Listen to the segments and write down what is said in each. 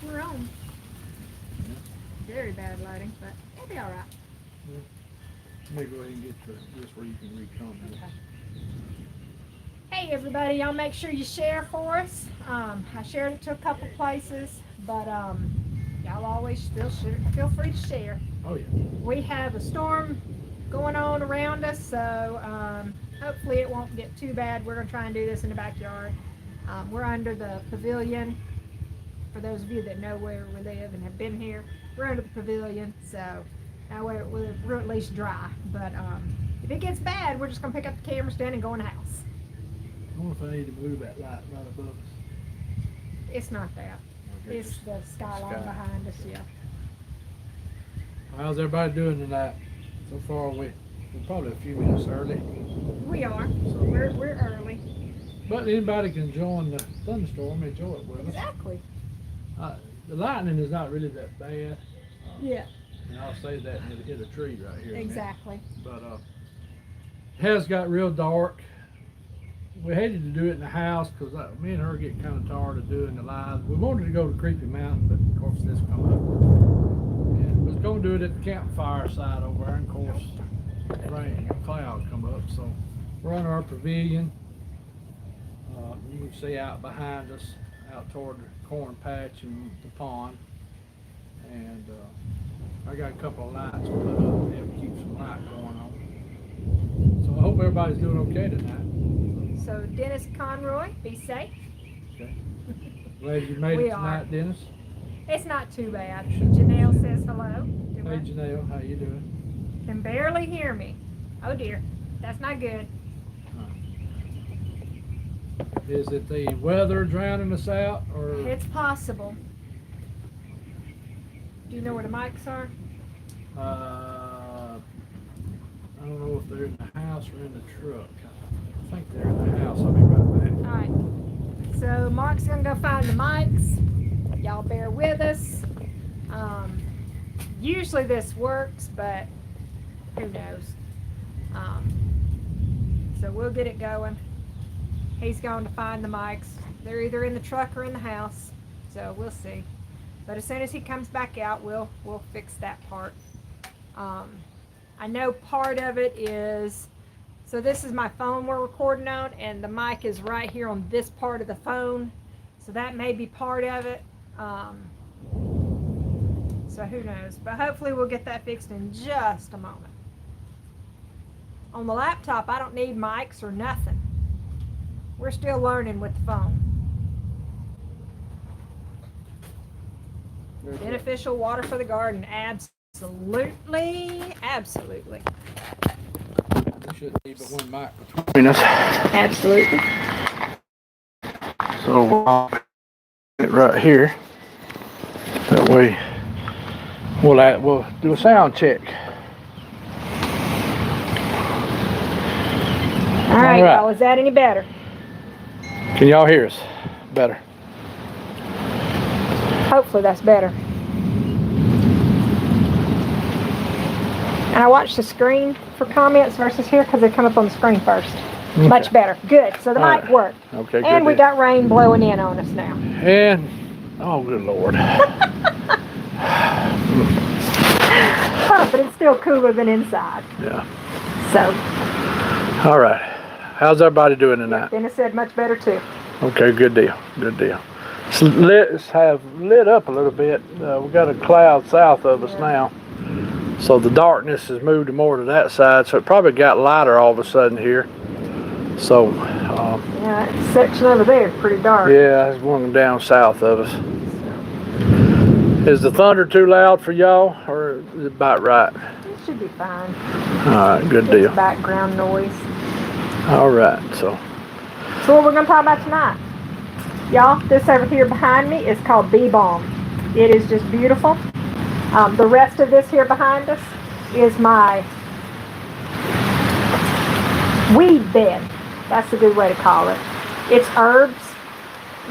We're on. Very bad lighting, but it'll be all right. Let me go ahead and get to this where you can read comments. Okay. Hey everybody, y'all make sure you share for us. I shared it to a couple places, but y'all always feel free to share. Oh yeah. We have a storm going on around us, so hopefully it won't get too bad. We're going to try and do this in the backyard. We're under the pavilion. For those of you that know where we live and have been here, we're under the pavilion, so now we're at least dry. But if it gets bad, we're just going to pick up the camera stand and go in the house. I wonder if I need to move that light right above us. It's not that. Okay, It's the skyline sky. behind us, yeah. How's everybody doing tonight? So far, we're probably a few minutes early. We are. We're early. But anybody can join the thunderstorm and enjoy it with us. Exactly. The lightning is not really that bad. Yeah. And I'll say that and it'll hit a tree right here. Exactly. But it has got real dark. We hated to do it in the house because me and her get kind of tired of doing the live. We wanted to go to Creepy Mountain, but of course this come up. And we was going to do it at the campfire side over there, and of course rain and cloud come up. So we're under our pavilion. You can see out behind us, out toward the corn patch and the pond. And I got a couple of lights put up to help keep some light going on. So I hope everybody's doing okay tonight. So Dennis Conroy, be safe. Okay. Glad you made it tonight, Dennis. It's not too bad. Janelle says hello. Hey Janelle, how you doing? Can barely hear me. Oh dear, that's not good. Is it the weather drowning us out, or? It's possible. Do you know where the mics are? I don't know if they're in the house or in the truck. I think they're in the house. I'll be right back. All right. So Mark's gonna go find the mics. Y'all bear with us. Usually this works, but who knows? So we'll get it going. He's going to find the mics. They're either in the truck or in the house, so we'll see. But as soon as he comes back out, we'll fix that part. I know part of it is, so this is my phone we're recording on, and the mic is right here on this part of the phone, so that may be part of it. So who knows? But hopefully we'll get that fixed in just a moment. On the laptop, I don't need mics or nothing. We're still learning with the phone. Beneficial water for the garden. Absolutely. Absolutely. There shouldn't be but one mic between us. Absolutely. So we'll put it right here. That way we'll do a sound check. All right, y'all. Is that any better? Can y'all hear us better? Hopefully that's better. And I watched the screen for comments versus here because they come up on the screen first. Okay. Much better. Good. So the mic worked. Okay, good. And we got rain blowing in on us now. And, oh, good Lord. Oh, but it's still cooler than inside. Yeah. So. All right. How's everybody doing tonight? Dennis said much better too. Okay, good deal. Good deal. It's have lit up a little bit. We got a cloud south of us now. So the darkness has moved more to that side. So it probably got lighter all of a sudden here. So. Yeah, that section over there is pretty dark. Yeah, there's one down south of us. Is the thunder too loud for y'all, or is it about right? It should be fine. All right, good deal. Background noise. All right, so what we're going to talk about tonight. Y'all, this over here behind me is called bee balm. It is just beautiful. The rest of this here behind us is my weed bed. That's a good way to call it. It's herbs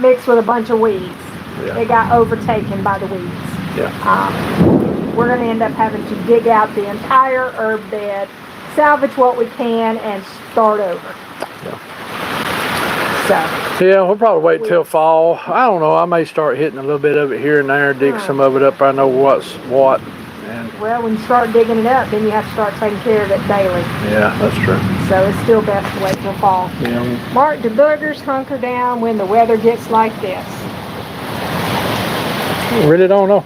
mixed with a bunch of weeds. Yeah. They got overtaken by the weeds. Yeah. We're going to end up having to dig out the entire herb bed, salvage what we can, and start over. Yeah. So. Yeah, we'll probably wait till fall. I don't know. I may start hitting a little bit of it here and there, dig some of it up. I know what's what. And well, when you start digging it up, then you have to start taking care of it daily. yeah, that's true. So it's still best to wait till fall. Yeah. Mark, do boogers hunker down when the weather gets like this? I really don't know.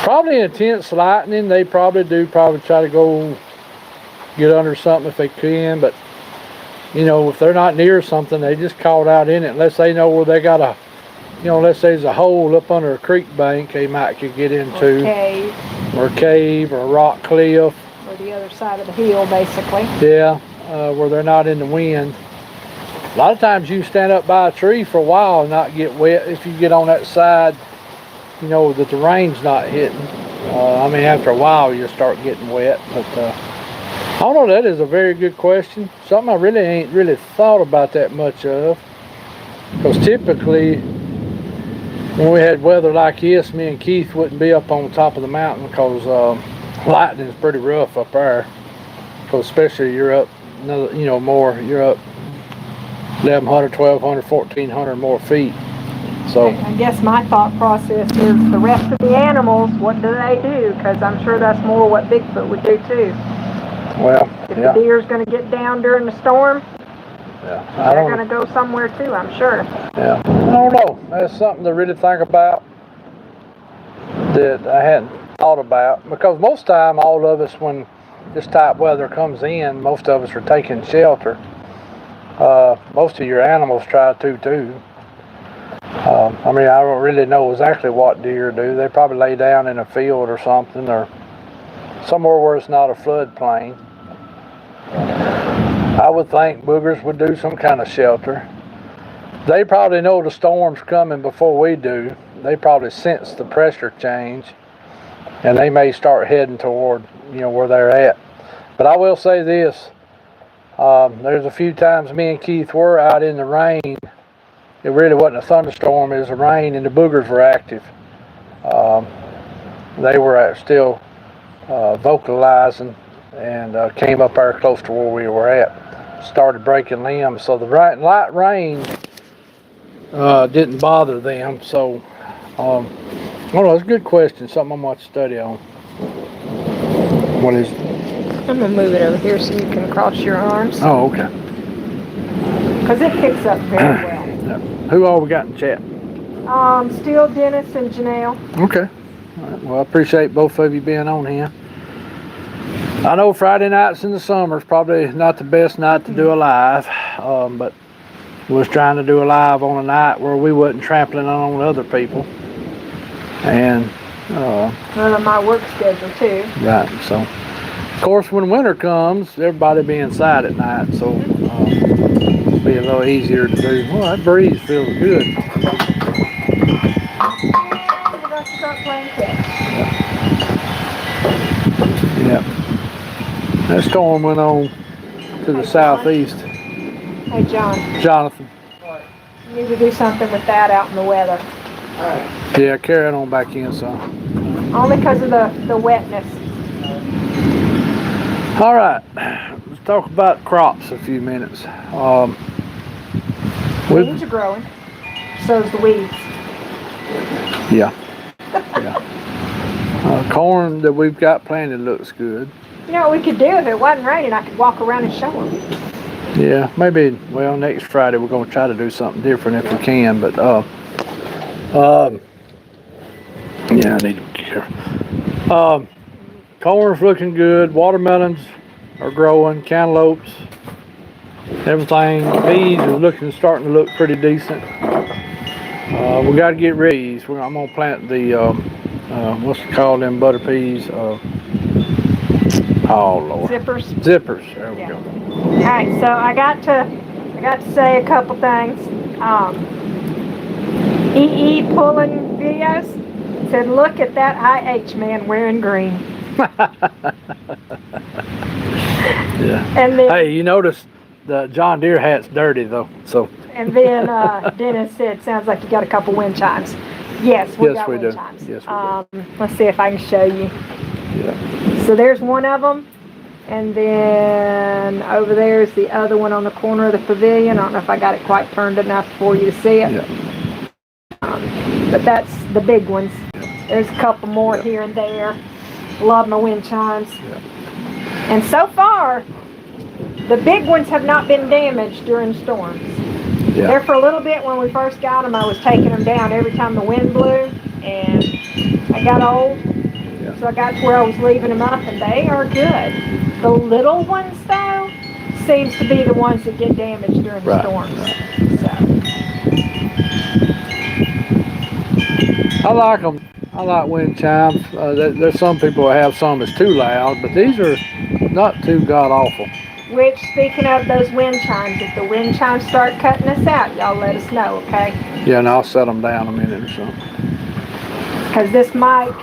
Probably intense lightning. They probably try to go get under something if they can, but you know, if they're not near something, they just caught out in it unless they know where they got a, you know, unless there's a hole up under a creek bank they might could get into. Or a cave or a rock cliff. Or the other side of the hill, basically. Yeah, where they're not in the wind. A lot of times you can stand up by a tree for a while and not get wet if you get on that side, you know, that the rain's not hitting. I mean, after a while you'll start getting wet, but I don't know, that is a very good question. Something I really ain't really thought about that much of. Because typically, when we had weather like this, me and Keith wouldn't be up on the top of the mountain because lightning is pretty rough up there. Because especially you're up, you know, more, you're up 1,100, 1,200, 1,400 more feet. So I guess my thought process is the rest of the animals, what do they do? Because I'm sure that's more what Bigfoot would do too. Well, if the deer's going to get down during the storm, they're going to go somewhere too, I'm sure. Yeah, I don't know. That's something to really think about that I hadn't thought about. Because most time, all of us, when this type weather comes in, most of us are taking shelter. Most of your animals try to too. I mean, I don't really know exactly what deer do. They probably lay down in a field or something, or somewhere where it's not a floodplain. I would think boogers would do some kind of shelter. They probably know the storm's coming before we do. They probably sense the pressure change, and they may start heading toward, you know, where they're at. But I will say this, there's a few times me and Keith were out in the rain. It really wasn't a thunderstorm, it was the rain, and the boogers were active. They were still vocalizing and came up there close to where we were at. Started breaking limbs, so the light rain didn't bother them. So I don't know, it's a good question, something I'm going to study on. What is it? I'm going to move it over here so you can cross your arms. Oh, okay. Because it picks up very well. Yeah. Who all we got in chat? Still Dennis and Janelle. Okay. All right. Well, I appreciate both of you being on here. I know Friday nights in the summer is probably not the best night to do a live, but we was trying to do a live on a night where we wasn't trampling on other people. And on my work schedule too. Right. So, of course, when winter comes, everybody be inside at night, so it'll be a little easier to do. Well, that breeze feels good. Start playing catch. Yeah. That storm went on to the southeast. Hey, John. Jonathan. You need to do something with that out in the weather. Yeah, carry it on back in some. Only because of the wetness. All right, let's talk about crops a few minutes. Weeds are growing. So's the weeds. Yeah. Yeah. Corn that we've got planted looks good. You know what we could do if it wasn't raining? I could walk around and show them. Yeah, maybe. Well, next Friday we're going to try to do something different if we can. But yeah, I need to be careful. Corn's looking good. Watermelons are growing. Cantaloupes, everything. Peas is starting to look pretty decent. We got to get ready. I'm gonna plant the what's it called, them butter peas? Oh Lord. Zippers. Zippers. There we go. All right, so I got to say a couple things. EE pulling videos said, "Look at that IH man wearing green." Yeah. And then, hey, you notice the John Deere hat's dirty though, so. And then Dennis said, "Sounds like you got a couple wind chimes." Yes, we got wind chimes. Yes, we do. Let's see if I can show you. Yeah. So there's one of them. And then over there is the other one on the corner of the pavilion. I don't know if I got it quite turned enough for you to see it. Yeah. But that's the big ones. There's a couple more here and there. Love my wind chimes. Yeah. And so far, the big ones have not been damaged during storms. Yeah. There for a little bit when we first got them, I was taking them down every time the wind blew, and I got old, so I got to where I was leaving them up, and they are good. The little ones, though, seems to be the ones that get damaged during the storms. So. I like them. I like wind chimes. There's some people who have some that's too loud, but these are not too god awful. Which, speaking of those wind chimes, if the wind chimes start cutting us out, y'all let us know, okay? Yeah, and I'll set them down a minute or something. Because this mic,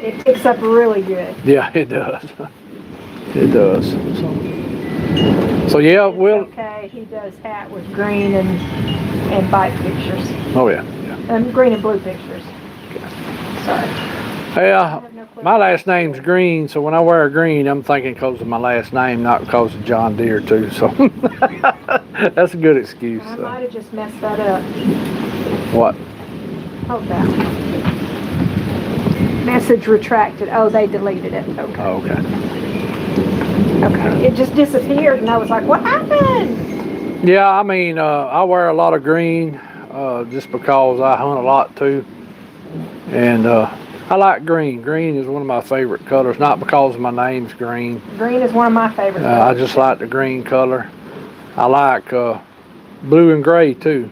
it picks up really good. Yeah, it does. It does. So yeah, we'll. Okay, he does hat with green and bike pictures. Oh yeah, yeah. Green and blue pictures. Sorry. Yeah, my last name's Green, so when I wear green, I'm thinking because of my last name, not because of John Deere too. So that's a good excuse. I might have just messed that up. What? Hold that. Message retracted. Oh, they deleted it. Okay. Oh, okay. Okay. It just disappeared, and I was like, "What happened?" Yeah, I mean, I wear a lot of green just because I hunt a lot too, and I like green. Green is one of my favorite colors, not because my name's Green. Green is one of my favorite colors. I just like the green color. I like blue and gray too.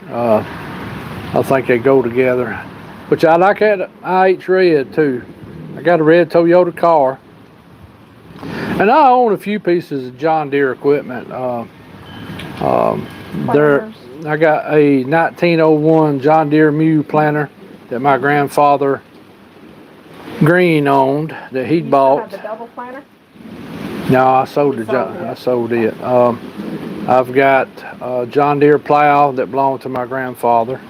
I think they go together. Which I like that IH red too. I got a red Toyota car. And I own a few pieces of John Deere equipment. I got a 1901 John Deere Mew planter that my grandfather Green owned that he'd bought. Still have the double planter? No, I sold it. I sold it. I've got a John Deere plow that belonged to my grandfather,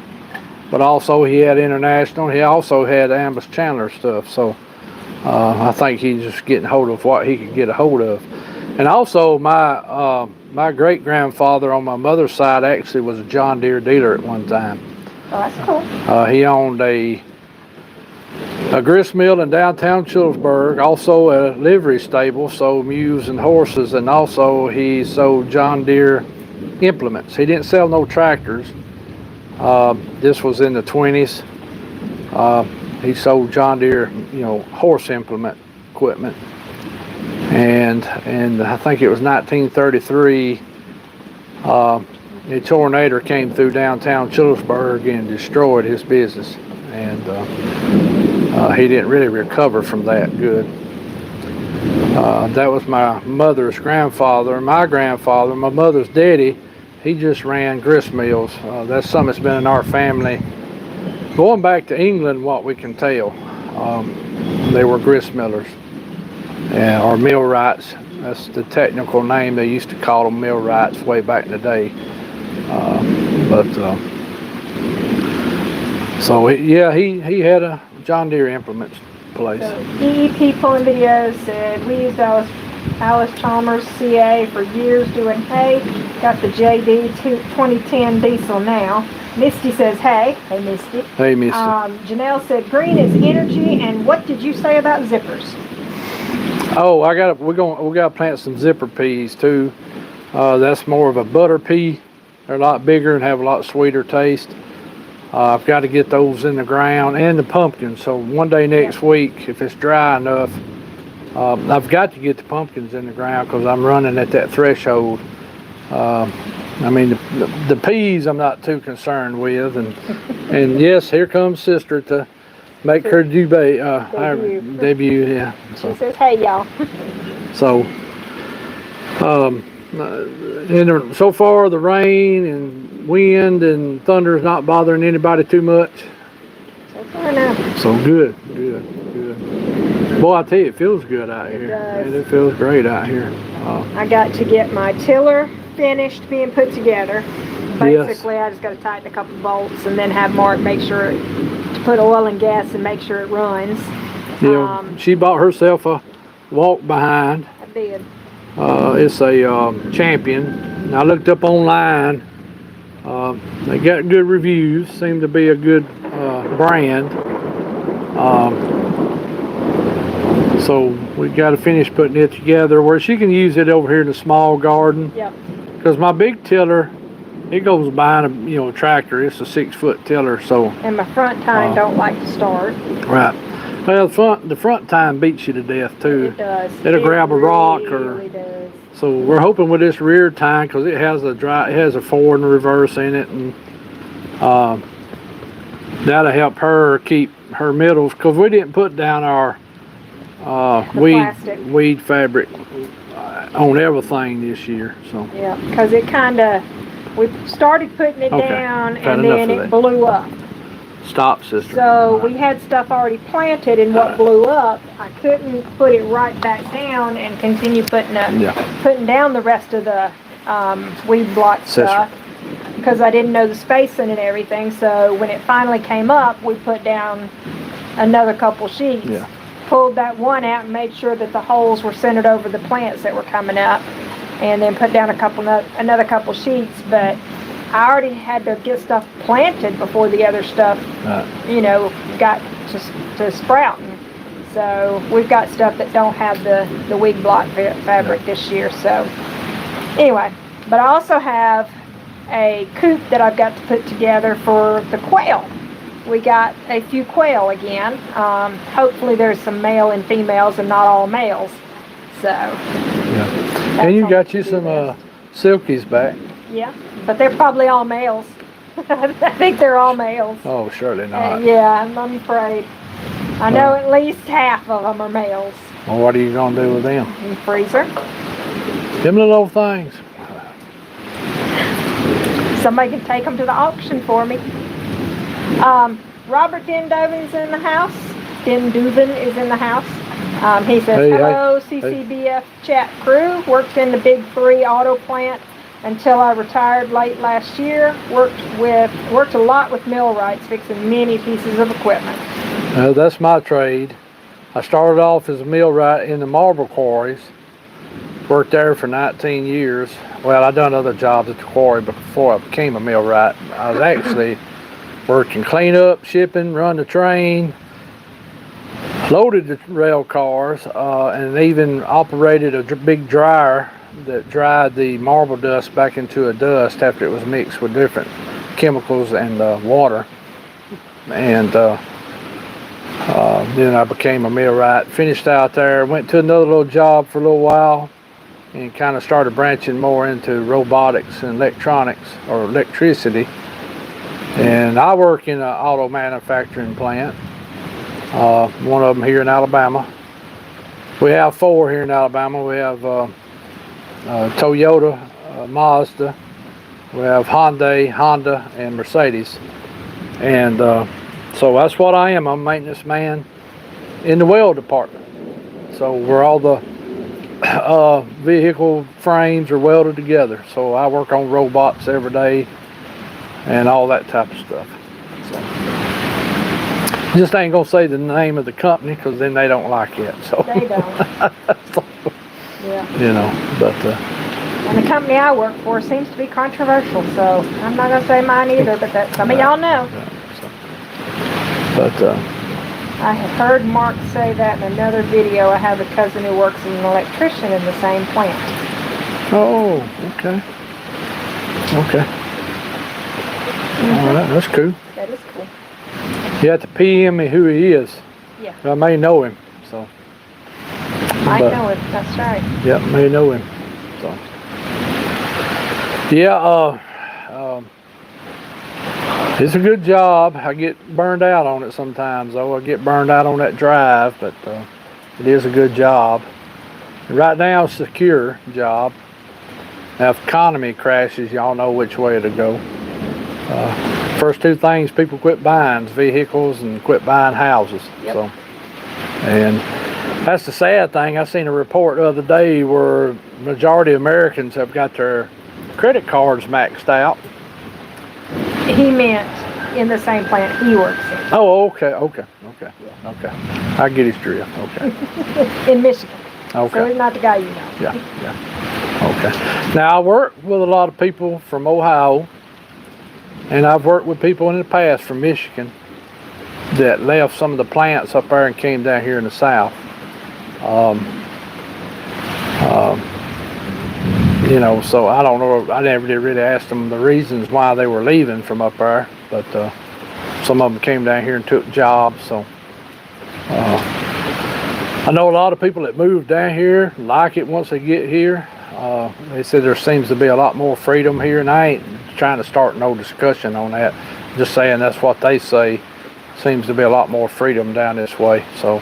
but also he had International. He also had Ambus Chandler stuff. So I think he's just getting hold of what he could get a hold of. And also my great grandfather on my mother's side actually was a John Deere dealer at one time. Oh, that's cool. He owned a grist mill in downtown Childersburg, also a livery stable, sold mules and horses, and also he sold John Deere implements. He didn't sell no tractors. This was in the 20s. He sold John Deere, horse implement equipment. And I think it was 1933, a tornado came through downtown Childersburg and destroyed his business. And he didn't really recover from that good. That was my mother's grandfather. My grandfather, my mother's daddy, he just ran grist mills. That's something that's been in our family going back to England, what we can tell. They were grist millers, or millwrights. That's the technical name. They used to call them millwrights way back in the day. So he had a John Deere implements place. So EEP pulling videos said we used Alice Chalmers CA for years doing hay. Got the JD 2010 diesel now. Misty says hey. Hey Misty. Hey Misty. Janelle said green is energy. And what did you say about zippers? Oh, we gotta plant some zipper peas too. That's more of a butter pea. They're a lot bigger and have a lot sweeter taste. I've got to get those in the ground, and the pumpkins. So one day next week, if it's dry enough, I've got to get the pumpkins in the ground because I'm running at that threshold. I mean, the peas I'm not too concerned with, and yes, here comes Sister to make her debut. Yeah. So. She says, "Hey, y'all." So, and so far the rain and wind and thunder is not bothering anybody too much. So far now. So good. Boy, I tell you, it feels good out here. It feels great out here. I got to get my tiller finished being put together. Basically, yes. I just got to tighten a couple bolts and then have Mark make sure to put oil and gas and make sure it runs. Yeah, she bought herself a walk behind. I did. It's a Champion. And I looked up online. They got good reviews. Seem to be a good brand. So we got to finish putting it together where she can use it over here in the small garden. Yep. Because my big tiller, it goes behind a tractor. It's a 6-foot tiller. So. And my front tine don't like to start. Right. Well, the front tine beats you to death too. It does. It'll grab a rock really does. So we're hoping with this rear tine, because it has a forward and reverse in it, and that'll help her keep her middles. Because we didn't put down our weed fabric on everything this year. So yeah, because we started putting it down and then it blew up. Stop, sister. So we had stuff already planted, and what blew up, I couldn't put it right back down and continue putting down the rest of the weed block stuff because I didn't know the spacing and everything. So when it finally came up, we put down another couple sheets. Yeah. Pulled that one out and made sure that the holes were centered over the plants that were coming up, and then put down another couple sheets. But I already had to get stuff planted before the other stuff, got to sprouting. So we've got stuff that don't have the weed block fabric this year. So anyway, but I also have a coop that I've got to put together for the quail. We got a few quail again. Hopefully there's some male and females and not all males. So. Yeah. And you got you some silkies back. Yeah, but they're probably all males. I think they're all males. Oh, surely not. Yeah, I'm afraid. I know at least half of them are males. Well, what are you going to do with them? In the freezer. Them little old things. Somebody can take them to the auction for me. Robert Dendoven's in the house. Dendoven is in the house. He says, hello, CCBF chat crew. Worked in the Big 3 auto plant until I retired late last year. Worked a lot with millwrights, fixing many pieces of equipment. That's my trade. I started off as a millwright in the marble quarries. Worked there for 19 years. Well, I done other jobs at the quarry before I became a millwright. I was actually working cleanup, shipping, run the train, loaded the rail cars, and even operated a big dryer that dried the marble dust back into a dust after it was mixed with different chemicals and water. And then I became a millwright. Finished out there, went to another little job for a little while, and kind of started branching more into robotics and electronics or electricity. And I work in an auto manufacturing plant, one of them here in Alabama. We have 4 here in Alabama. We have Toyota, Mazda, we have Honda, and Mercedes. And so that's what I am. I'm a maintenance man in the weld department. So where all the vehicle frames are welded together. So I work on robots every day and all that type of stuff. So just ain't gonna say the name of the company because then they don't like it. So they don't. So, yeah. But and the company I work for seems to be controversial, so I'm not gonna say mine either. But that some of y'all know. But I have heard Mark say that in another video. I have a cousin who works as an electrician in the same plant. Oh, okay. All right, that's cool. That is cool. You have to PM me who he is. Yeah. I may know him, so. I know him, that's right. Yeah, may know him. So. Yeah, it's a good job. I get burned out on it sometimes, though. I get burned out on that drive, but it is a good job. Right now, it's a secure job. Now, if economy crashes, y'all know which way to go. First 2 things people quit buying is vehicles and quit buying houses. Yep. So, and that's the sad thing. I seen a report the other day where majority of Americans have got their credit cards maxed out. He meant in the same plant he works in. Oh, okay. Yeah. I get his drift. Okay. In Michigan. So Okay. he's not the guy you know. Yeah. Okay. Now I work with a lot of people from Ohio, and I've worked with people in the past from Michigan that left some of the plants up there and came down here in the South. You know, so I don't know. I never did really ask them the reasons why they were leaving from up there, but some of them came down here and took jobs. So I know a lot of people that move down here like it once they get here. They said there seems to be a lot more freedom here, and I ain't trying to start no discussion on that. Just saying that's what they say. Seems to be a lot more freedom down this way. So.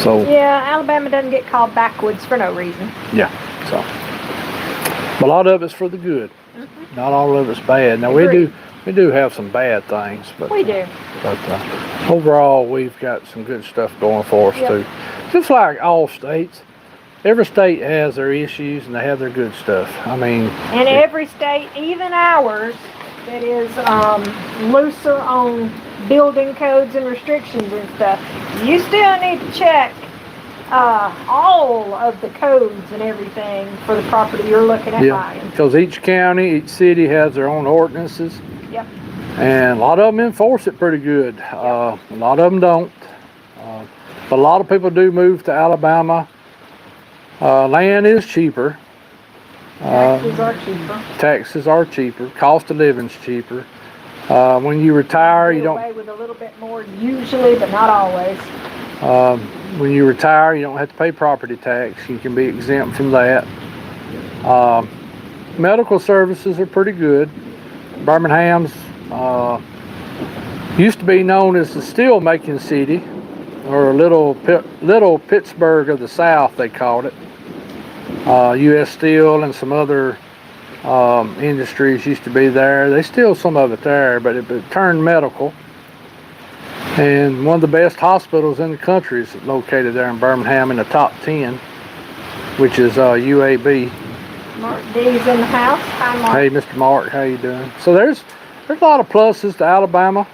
Yeah, Alabama doesn't get called backwoods for no reason. Yeah, so a lot of it's for the good. Not all of it's bad. Now Agreed. we do have some bad things, but We do. But overall, we've got some good stuff going for us too. Just like all states, every state has their issues and they have their good stuff. I mean, And every state, even ours, that is looser on building codes and restrictions and stuff, you still need to check all of the codes and everything for the property you're looking at buying. Because each county, each city has their own ordinances. Yep. And a lot of them enforce it pretty good. A lot of them don't. But a lot of people do move to Alabama. Land is cheaper. Taxes are cheaper. Taxes are cheaper. Cost of living's cheaper. When you retire, you don't. Away with a little bit more usually, but not always. When you retire, you don't have to pay property tax. You can be exempt from that. Medical services are pretty good. Birmingham's used to be known as the steel making city, or little Pittsburgh of the South, they called it. U.S. Steel and some other industries used to be there. They still some of it there, but it turned medical. And one of the best hospitals in the country is located there in Birmingham in the top 10, which is UAB. Mark D's in the house. Hi, Mark. Hey, Mr. Mark, how you doing? So there's a lot of pluses to Alabama.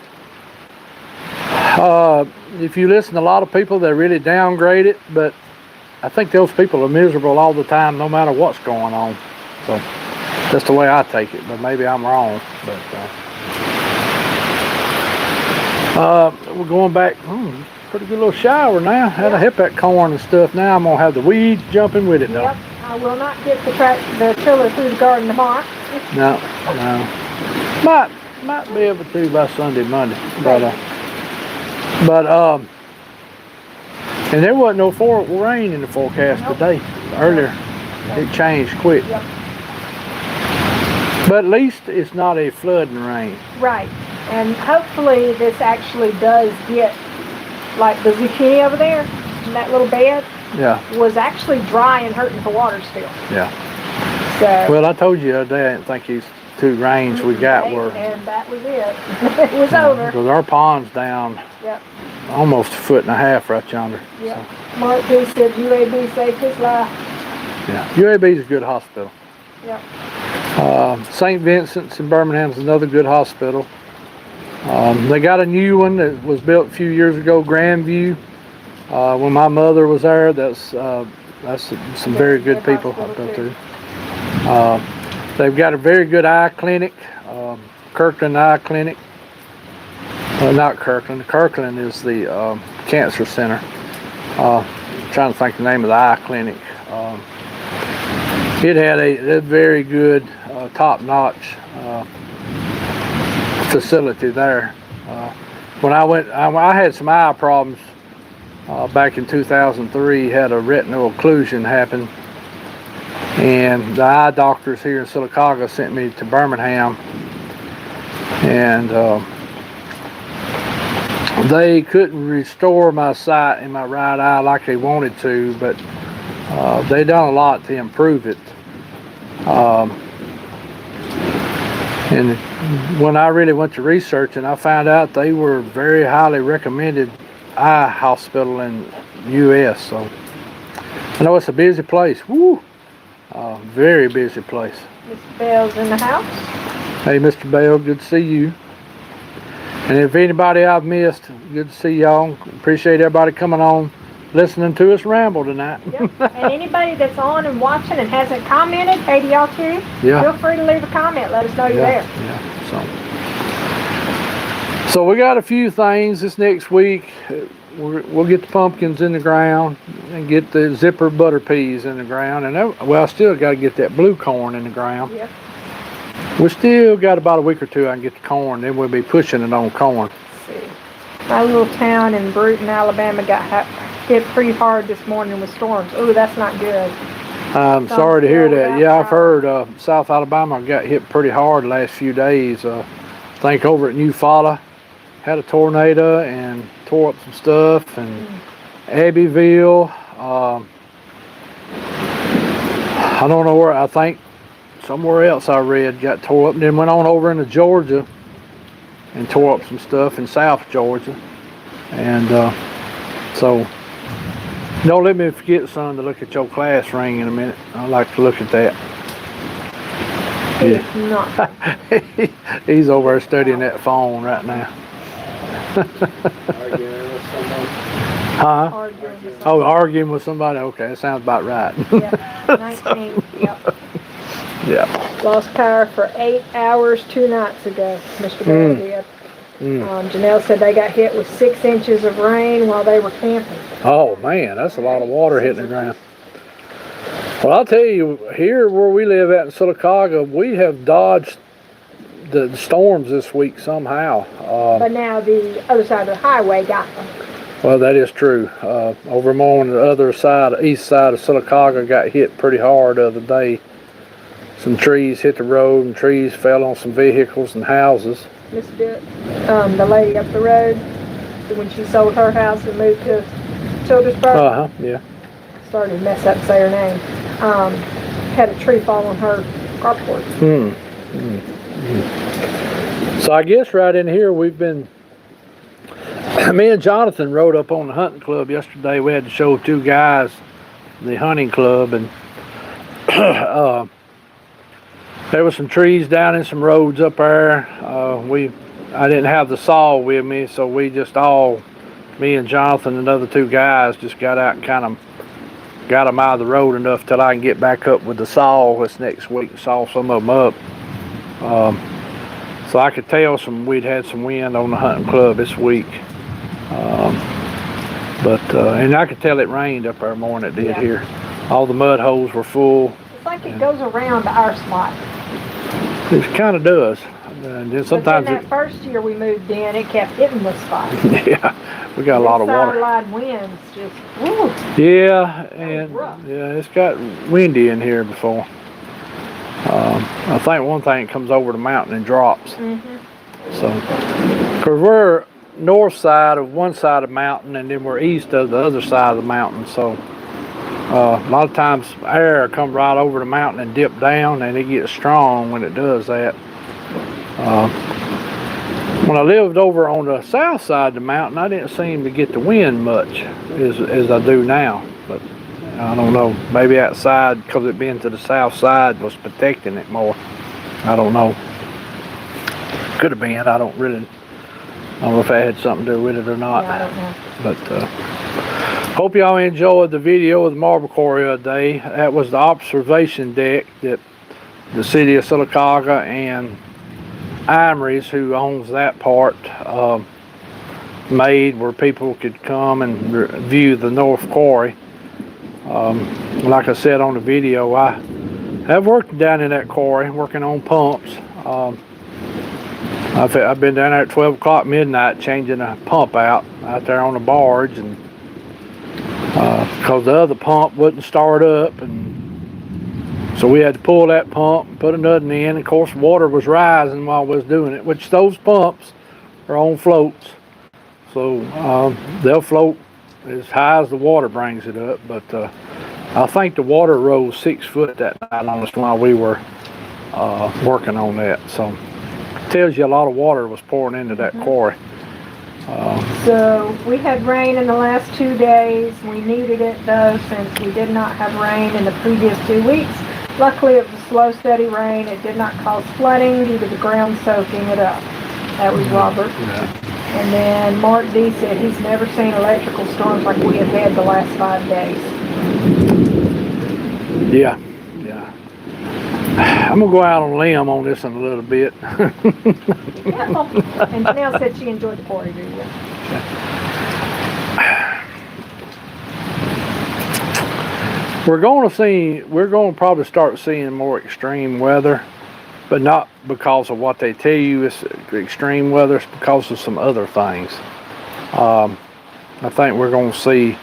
If you listen to a lot of people, they really downgrade it, but I think those people are miserable all the time, no matter what's going on. So that's the way I take it, but maybe I'm wrong. But we're going back. Pretty good little shower now. Had to hit that corn and stuff. Now I'm gonna have the weeds jumping with it though. Yep. I will not get the trailer through the garden tomorrow. No. Might be able to by Sunday, Monday, but and there wasn't no rain in the forecast today. Earlier, it changed quick. Yep. But at least it's not a flooding rain. Right. And hopefully this actually does get, like the zucchini over there in that little bed was actually dry and hurting for water still. Yeah. So. Well, I told you the other day I didn't think these 2 rains we got were. And that was it. It was over. Because our pond's down almost 1.5 feet right yonder. Yep. So. Mark B said UAB saved his life. Yeah. UAB is a good hospital. Yep. St. Vincent's in Birmingham's another good hospital. They got a new one that was built a few years ago, Grandview. When my mother was there, that's some very good people up there. They've got a very good eye clinic, Kirkland Eye Clinic. Not Kirkland. Kirkland is the cancer center. Trying to think the name of the eye clinic. It had a very good, top-notch facility there. When I went, I had some eye problems back in 2003. Had a retinal occlusion happen, and the eye doctors here in Sylacauga sent me to Birmingham, and they couldn't restore my sight in my right eye like they wanted to, but they done a lot to improve it. And when I really went to researching, I found out they were very highly recommended eye hospital in the U.S. So I know it's a busy place. Woo! Very busy place. Mr. Bell's in the house. Hey, Mr. Bell, good to see you. And if anybody I've missed, good to see y'all. Appreciate everybody coming on. listening to us ramble tonight. Yep. And anybody that's on and watching and hasn't commented, hey to y'all too, Yeah. feel free to leave a comment. Let us know you're there. Yeah. So we got a few things this next week. We'll get the pumpkins in the ground and get the zipper butter peas in the ground, and I still got to get that blue corn in the ground. Yep. We still got about a week or two I can get the corn, then we'll be pushing it on corn. Let's see. My little town in Bruton, Alabama got hit pretty hard this morning with storms. Ooh, that's not good. I'm sorry to hear that. Yeah, I've heard South Alabama got hit pretty hard the last few days. I think over at Eufaula had a tornado and tore up some stuff, and Abbeville, I don't know where, I think somewhere else I read got tore up, and then went on over into Georgia and tore up some stuff in South Georgia. And so don't let me forget, son, to look at your class ring in a minute. I'd like to look at that. He's not. He's over there studying that phone right now. Huh? Arguing with somebody. Okay, that sounds about right. Yeah, 19. Yep. Yeah. Lost power for 8 hours 2 nights ago, Mr. Bell did. Janelle said they got hit with 6 inches of rain while they were camping. Oh man, that's a lot of water hitting the ground. Well, I'll tell you, here where we live at in Sylacauga, we have dodged the storms this week somehow. But now the other side of the highway got them. Well, that is true. Over more on the other side, east side of Sylacauga, got hit pretty hard the other day. Some trees hit the road, and trees fell on some vehicles and houses. Missed it. The lady up the road, when she sold her house and moved to Childersburg, yeah. started to mess up, say her name. Had a tree fall on her carport. So I guess right in here we've been. Me and Jonathan rode up on the hunting club yesterday. We had to show 2 guys the hunting club, and there were some trees down in some roads up there. I didn't have the saw with me, so we just me and Jonathan and the other 2 guys just got out and kind of got them out of the road enough till I can get back up with the saw this next week and saw some of them up. So I could tell we'd had some wind on the hunting club this week. And I could tell it rained up there more than it did here. All the mud holes were full. It's like it goes around our spot. It kind of does. And then sometimes but then that first year we moved in, it kept hitting the spot. Yeah, we got a lot of water. Sideline winds, just woo. Yeah, and it's got windy in here before. I think one thing comes over the mountain and drops. So, because we're north side of one side of the mountain, and then we're east of the other side of the mountain. So, a lot of times air comes right over the mountain and dip down, and it gets strong when it does that. When I lived over on the south side of the mountain, I didn't seem to get the wind much as I do now. But I don't know, maybe that side, because it being to the south side, was protecting it more. I don't know. Could have been. I don't know if that had something to do with it or not. Yeah, I don't know. But hope y'all enjoyed the video of the marble quarry of the day. That was the observation deck that the city of Sylacauga and Imries, who owns that part, made, where people could come and view the North Quarry. Like I said on the video, I have worked down in that quarry, working on pumps. I've been down there at 12 o'clock midnight changing a pump out there on the barge, and because the other pump wouldn't start up, and so we had to pull that pump and put another one in. Of course, water was rising while we was doing it, which those pumps are on floats, so they'll float as high as the water brings it up. But I think the water rose 6 foot that night on us while we were working on that. So tells you a lot of water was pouring into that quarry. So we had rain in the last 2 days. We needed it though, since we did not have rain in the previous 2 weeks. Luckily it was slow, steady rain. It did not cause flooding due to the ground soaking it up. That was Robert. Yeah. And then Mark D said he's never seen electrical storms like we have had the last 5 days. Yeah. Yeah. I'm gonna go out on a limb on this in a little bit. Yeah. And Janelle said she enjoyed the party video. We're going to probably start seeing more extreme weather, but not because of what they tell you is extreme weather, it's because of some other things. I think we're going to see,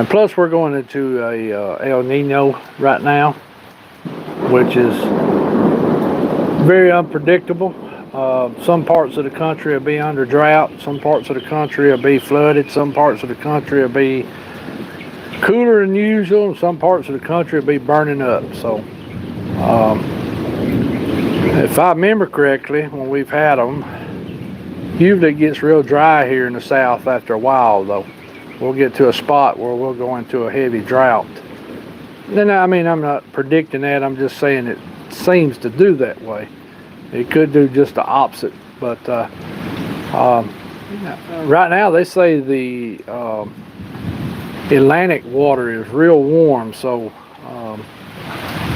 plus we're going into a El Nino right now, which is very unpredictable. Some parts of the country will be under drought, some parts of the country will be flooded, some parts of the country will be cooler than usual, and some parts of the country will be burning up. So if I remember correctly, when we've had them, usually it gets real dry here in the south after a while, though. We'll get to a spot where we'll go into a heavy drought. And I mean, I'm not predicting that, I'm just saying it seems to do that way. It could do just the opposite, but right now they say the Atlantic water is real warm, so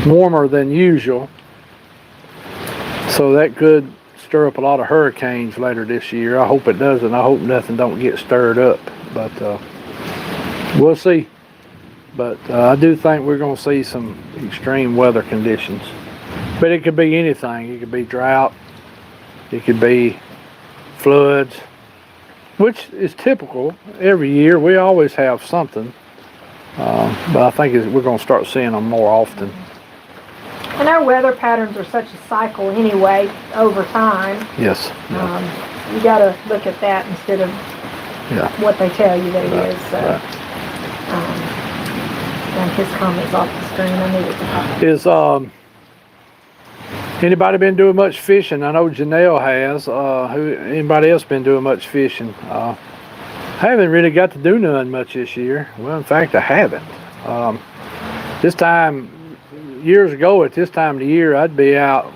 warmer than usual, so that could stir up a lot of hurricanes later this year. I hope it doesn't. I hope nothing don't get stirred up, but we'll see. But I do think we're going to see some extreme weather conditions, but it could be anything. It could be drought, it could be floods, which is typical every year. We always have something, but I think we're going to start seeing them more often. And our weather patterns are such a cycle anyway over time. Yes. You got to look at that instead of what they tell you that it is. So, and his comments off the screen, I knew it was anybody been doing much fishing? I know Janelle has. Anybody else been doing much fishing? I haven't really got to do none much this year. Well, in fact, I haven't. This time, years ago at this time of the year, I'd be out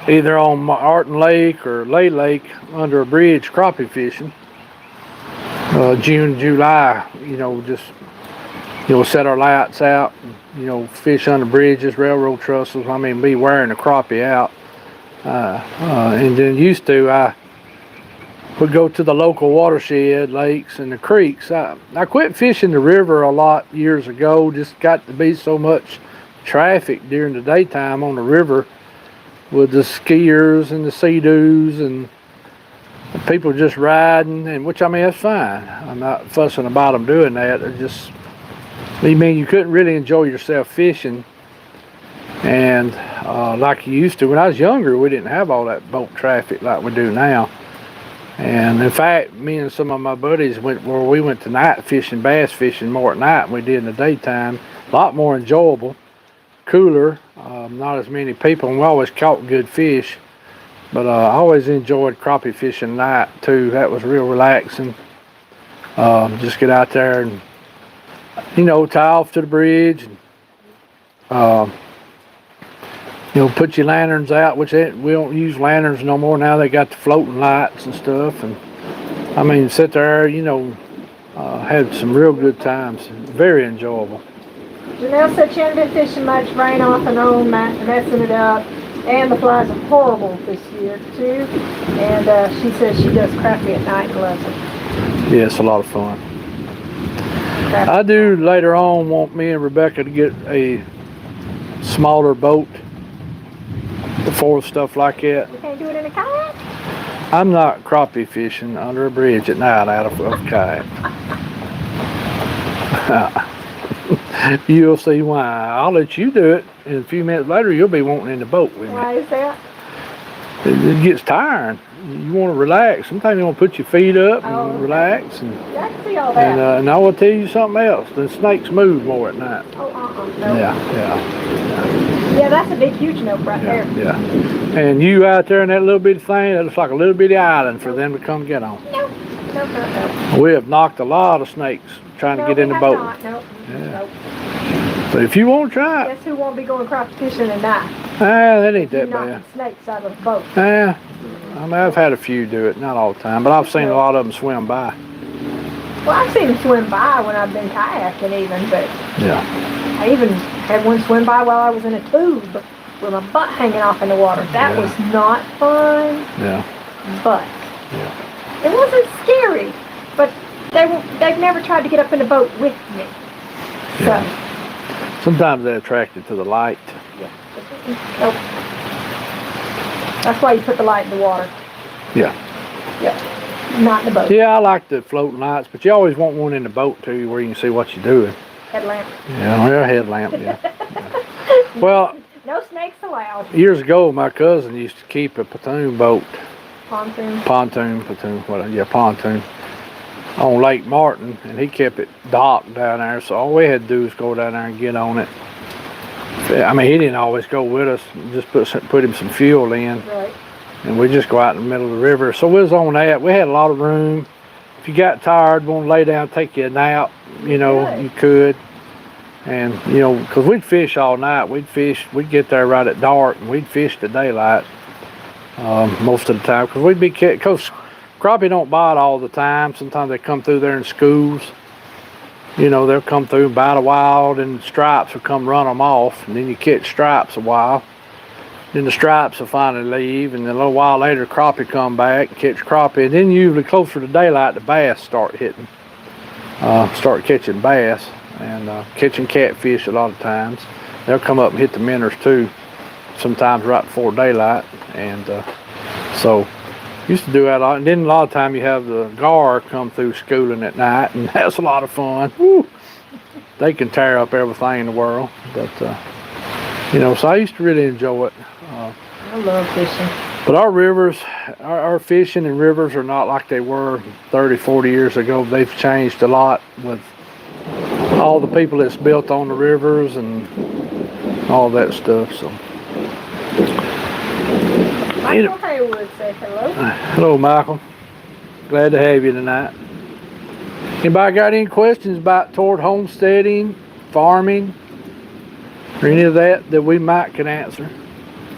either on Martin Lake or Lay Lake under a bridge crappie fishing. June, July, just set our lights out, fish under bridges, railroad trestles. I mean, be wearing the crappie out. And then used to, I would go to the local watershed, lakes and the creeks. I quit fishing the river a lot years ago. Just got to be so much traffic during the daytime on the river with the skiers and the sea-doos and people just riding, and which, I mean, that's fine. I'm not fussing about them doing that. It just, you couldn't really enjoy yourself fishing and like you used to. When I was younger, we didn't have all that boat traffic like we do now. And in fact, me and some of my buddies we went to night fishing, bass fishing more at night than we did in the daytime. A lot more enjoyable, cooler, not as many people, and we always caught good fish. But I always enjoyed crappie fishing at night too. That was real relaxing. Just get out there and tie off to the bridge and put your lanterns out, which we don't use lanterns no more now. They got the floating lights and stuff, and I mean, sit there, had some real good times. Very enjoyable. Janelle said she hadn't been fishing much, rain off and on, messing it up, and the flies are horrible this year too. And she says she does crappie at night and loves it. Yeah, it's a lot of fun. I do later on want me and Rebecca to get a smaller boat for stuff like that. You can't do it in a kayak? I'm not crappie fishing under a bridge at night out of a kayak. You'll see why. I'll let you do it, and a few minutes later you'll be wanting in the boat with me. Why is that? It gets tiring. You want to relax. Sometimes you want to put your feet up and relax. And, I can see all that. And I will tell you something else. The snakes move more at night. Oh, no. Yeah. Yeah, that's a big, huge note right there. Yeah. And you out there in that little bitty thing, that looks like a little bitty island for them to come get on. No. We have knocked a lot of snakes trying to get in the boat. Nope. But if you want to try it. Guess who won't be going crappie fishing at night? That ain't You that knocking bad. snakes out of the boat. Yeah, I mean, I've had a few do it, not all the time, but I've seen a lot of them swim by. Well, I've seen them swim by when I've been kayaking even, but Yeah. I even had one swim by while I was in a tube with my butt hanging off in the water. That was not fun. Yeah. But it wasn't scary. But they've never tried to get up in the boat with me. So Sometimes they're attracted to the light. yeah. Nope. That's why you put the light in the water. Yeah. Yep. Not in the boat. Yeah, I like the floating lights, but you always want one in the boat too, where you can see what you're doing. Headlamp. Yeah, a headlamp. Yeah. Well, no snakes allowed. years ago, my cousin used to keep a pontoon boat. Pontoon. Pontoon, pontoon. On Lake Martin, and he kept it docked down there, so all we had to do was go down there and get on it. I mean, he didn't always go with us, just put him some fuel in, Right. and we just go out in the middle of the river. So we was on that. We had a lot of room. If you got tired, want to lay down, take you a nap, you could. And, because we'd fish all night. We'd get there right at dark, and we'd fish to daylight most of the time, because we'd be, because crappie don't bite all the time. Sometimes they come through there in schools. They'll come through and bite a while, and stripes will come run them off, and then you catch stripes a while. Then the stripes will finally leave, and then a little while later, crappie come back, catch crappie, and then usually closer to daylight, the bass start catching bass, and catching catfish a lot of times. They'll come up and hit the minnows too, sometimes right before daylight, and so used to do that a lot. And then a lot of time you have the gar come through schooling at night, and that's a lot of fun. Woo! They can tear up everything in the world, but so I used to really enjoy it. I love fishing. But our rivers, our fishing and rivers are not like they were 30, 40 years ago. They've changed a lot with all the people that's built on the rivers and all that stuff. So. Michael Haywood say hello. Hello, Michael. Glad to have you tonight. Anybody got any questions toward homesteading, farming, or any of that we might can answer?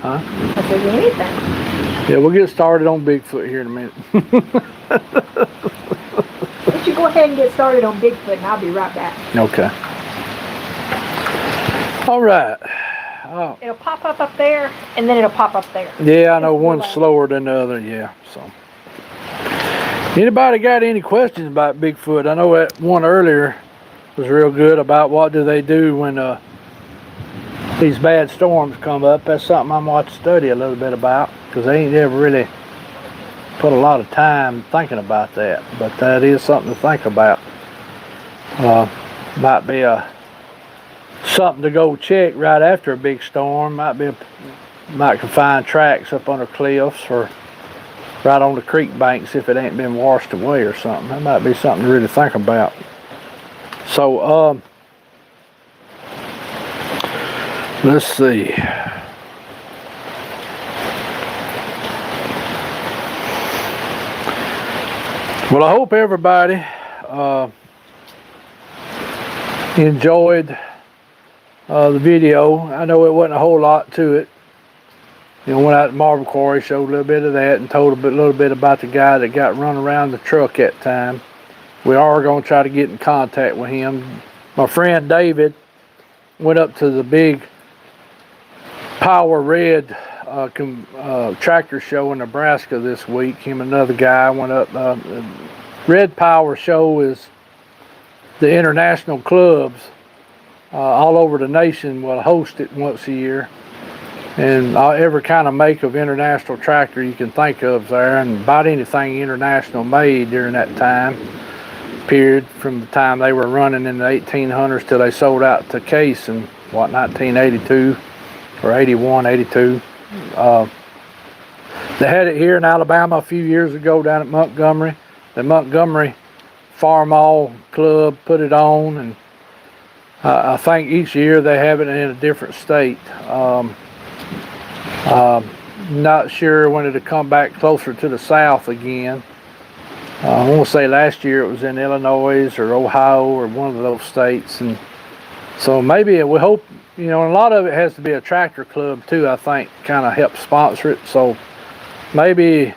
Huh? I said anything. Yeah, we'll get started on Bigfoot here in a minute. Why don't you go ahead and get started on Bigfoot, and I'll be right back. Okay. All right. It'll pop up there, and then it'll pop up there. Yeah, I know one's slower than the other. Yeah. So, anybody got any questions about Bigfoot? I know that one earlier was real good about what do they do when these bad storms come up. That's something I'm going to study a little bit about, because they ain't ever really put a lot of time thinking about that. But that is something to think about. Might be something to go check right after a big storm. Might can find tracks up under cliffs or right on the creek banks if it ain't been washed away or something. That might be something to really think about. So let's see. Well, I hope everybody enjoyed the video. I know it wasn't a whole lot to it. Went out to Marble Quarry, showed a little bit of that, and told a little bit about the guy that got run around the truck that time. We are going to try to get in contact with him. My friend David went up to the big Power Red tractor show in Nebraska this week. Him and another guy went up. Red Power Show is the international clubs all over the nation will host it once a year, and every kind of make of international tractor you can think of there, and about anything international made during that time period, from the time they were running in the 1800s till they sold out to Case in 1982 or 81, 82. They had it here in Alabama a few years ago down at Montgomery. The Montgomery Farmall Club put it on, and I think each year they have it in a different state. Not sure when it'll come back closer to the south again. I want to say last year it was in Illinois or Ohio or one of those states, and so maybe we hope you know, and a lot of it has to be a tractor club too. I think kind of helps sponsor it. So maybe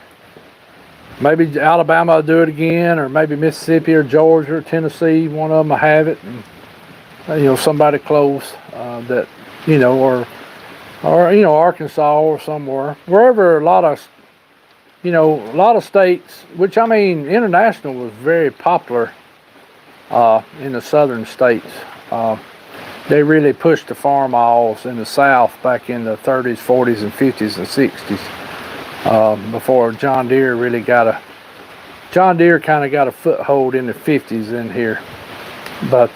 Alabama will do it again, or maybe Mississippi or Georgia or Tennessee. One of them will have it, and you know, somebody close that, you know, or you know, Arkansas or somewhere, wherever a lot of states. Which I mean, international was very popular in the southern states. They really pushed the farm alls in the South back in the 30s, 40s, and 50s and 60s. Before John Deere kind of got a foothold in the 50s in here. But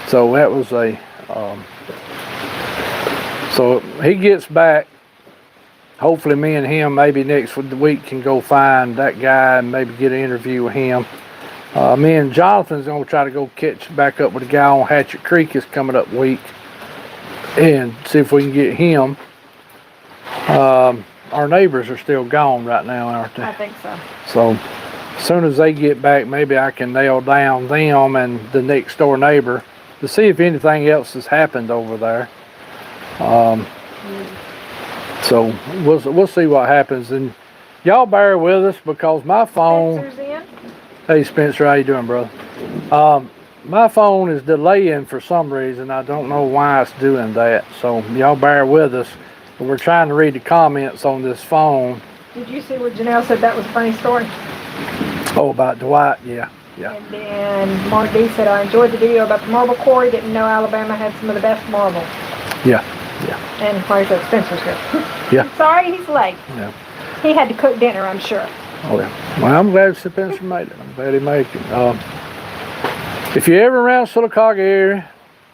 so that was so he gets back. Hopefully me and him maybe next week can go find that guy and maybe get an interview with him. Me and Jonathan's gonna try to go catch back up with a guy on Hatchet Creek this coming up week and see if we can get him. Our neighbors are still gone right now, aren't they? I think so. So as soon as they get back, maybe I can nail down them and the next door neighbor to see if anything else has happened over there. So we'll see what happens, and y'all bear with us because my phone. Spencer's in. Hey Spencer, how you doing, brother? My phone is delaying for some reason. I don't know why it's doing that. So y'all bear with us. We're trying to read the comments on this phone. Did you see what Janelle said? That was a funny story. Oh, about Dwight? Yeah. And then Mark D said, I enjoyed the video about the marble quarry. Didn't know Alabama had some of the best marble. Yeah. And Clark said Spencer's here. Yeah. Sorry, he's late. Yeah. He had to cook dinner, I'm sure. Oh yeah. Well, I'm glad Spencer made it. I'm glad he made it. If you're ever around Sylacauga area,